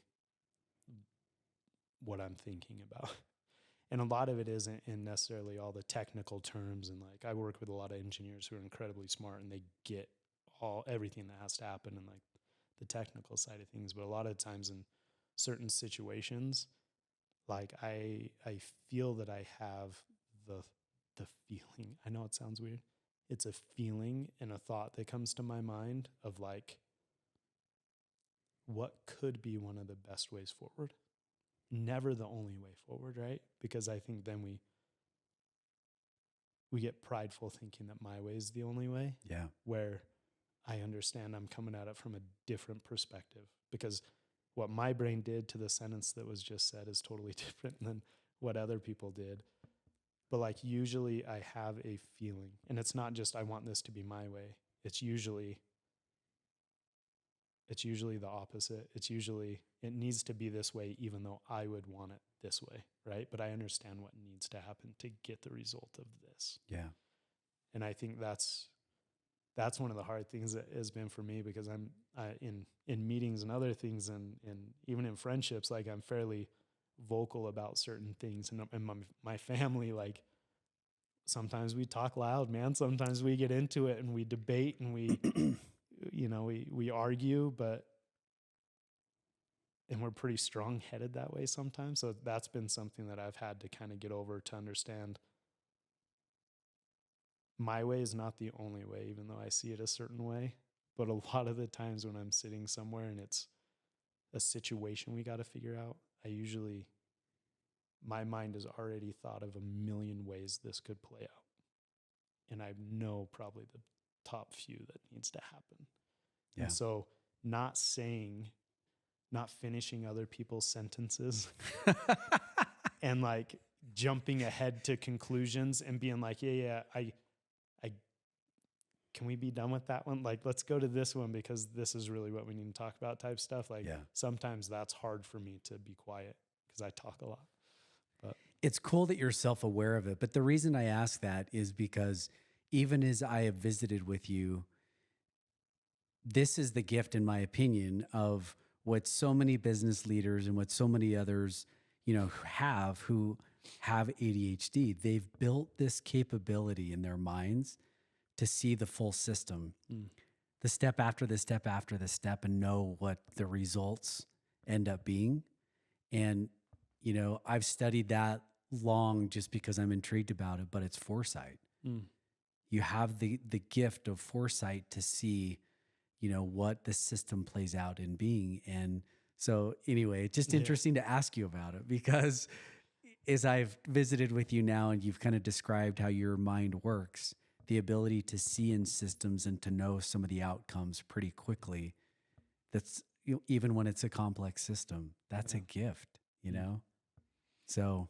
what I'm thinking about. And a lot of it isn't in necessarily all the technical terms. And like I work with a lot of engineers who are incredibly smart and they get everything that has to happen in like the technical side of things. But a lot of times in certain situations, like I feel that I have the feeling. I know it sounds weird. It's a feeling and a thought that comes to my mind of like what could be one of the best ways forward. Never the only way forward, right? Because I think then we get prideful thinking that my way is the only way. Yeah. Where I understand I'm coming at it from a different perspective, because what my brain did to the sentence that was just said is totally different than what other people did. But like usually I have a feeling, and it's not just I want this to be my way. It's usually the opposite. It's usually it needs to be this way, even though I would want it this way, right? But I understand what needs to happen to get the result of this. Yeah. And I think that's one of the hard things that has been for me, because I'm in meetings and other things, and even in friendships, like I'm fairly vocal about certain things, and my family, like sometimes we talk loud, man. Sometimes we get into it and we debate and we we argue, and we're pretty strong-headed that way sometimes. So that's been something that I've had to kind of get over, to understand my way is not the only way, even though I see it a certain way. But a lot of the times when I'm sitting somewhere and it's a situation we got to figure out, my mind has already thought of a million ways this could play out. And I know probably the top few that needs to happen. Yeah. And so not finishing other people's sentences and like jumping ahead to conclusions and being like, I can we be done with that one? Like, let's go to this one because this is really what we need to talk about type stuff. Like sometimes that's hard for me to be quiet because I talk a lot. But it's cool that you're self-aware of it. But the reason I ask that is because even as I have visited with you, this is the gift, in my opinion, of what so many business leaders and what so many others, who have ADHD. They've built this capability in their minds to see the full system, the step after the step after the step, and know what the results end up being. And, I've studied that long just because I'm intrigued about it, but it's foresight. You have the gift of foresight to see, what the system plays out in being. And so anyway, it's just interesting to ask you about it, because as I've visited with you now and you've kind of described how your mind works, the ability to see in systems and to know some of the outcomes pretty quickly, that's, even when it's a complex system, that's a gift, So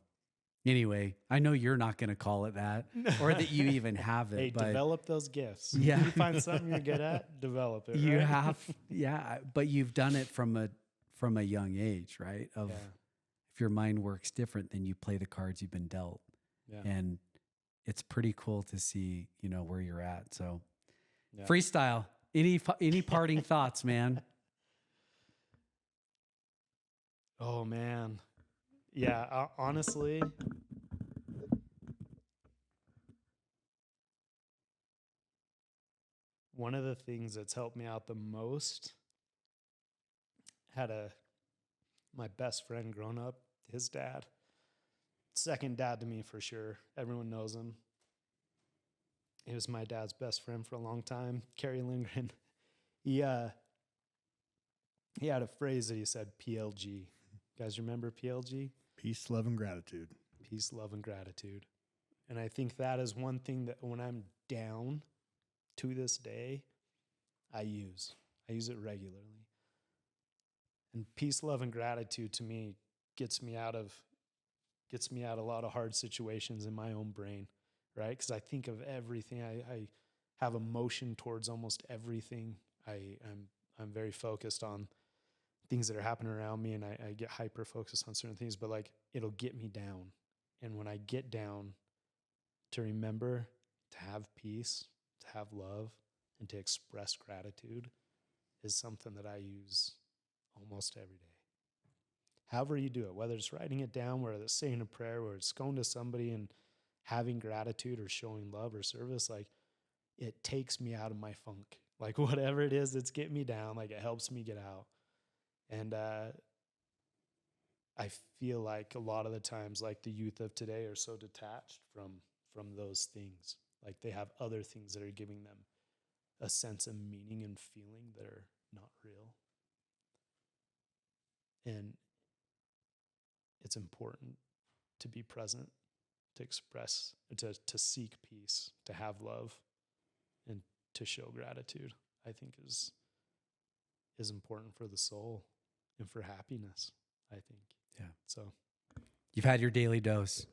anyway, I know you're not going to call it that, or that you even have it. Hey, but develop those gifts. Yeah. You find something you're good at, develop it. You right? have, but you've done it from a young age, right? If your mind works different, then you play the cards you've been dealt. Yeah. And it's pretty cool to see, where you're at. So freestyle, any parting thoughts, man? Oh man. Yeah. Honestly, one of the things that's helped me out the most, my best friend growing up, his dad, second dad to me for sure. Everyone knows him. He was my dad's best friend for a long time, Kerry Lindgren. He had a phrase that he said, PLG. You guys remember PLG? Peace, love, and gratitude. Peace, love, and gratitude. And I think that is one thing that when I'm down to this day, I use it regularly. And peace, love, and gratitude to me gets me out of a lot of hard situations in my own brain, right? Because I think of everything. I have emotion towards almost everything. I'm very focused on things that are happening around me, and I get hyper focused on certain things, but like it'll get me down. And when I get down, to remember to have peace, to have love, and to express gratitude is something that I use almost every day. However you do it, whether it's writing it down, whether it's saying a prayer, whether it's going to somebody and having gratitude or showing love or service, like it takes me out of my funk. Like whatever it is that's getting me down, like it helps me get out. And I feel like a lot of the times, like the youth of today are so detached from those things. Like they have other things that are giving them a sense of meaning and feeling that are not real. And it's important to be present, to express, to seek peace, to have love, and to show gratitude, I think is important for the soul and for happiness, I think. Yeah. So You've had your daily dose.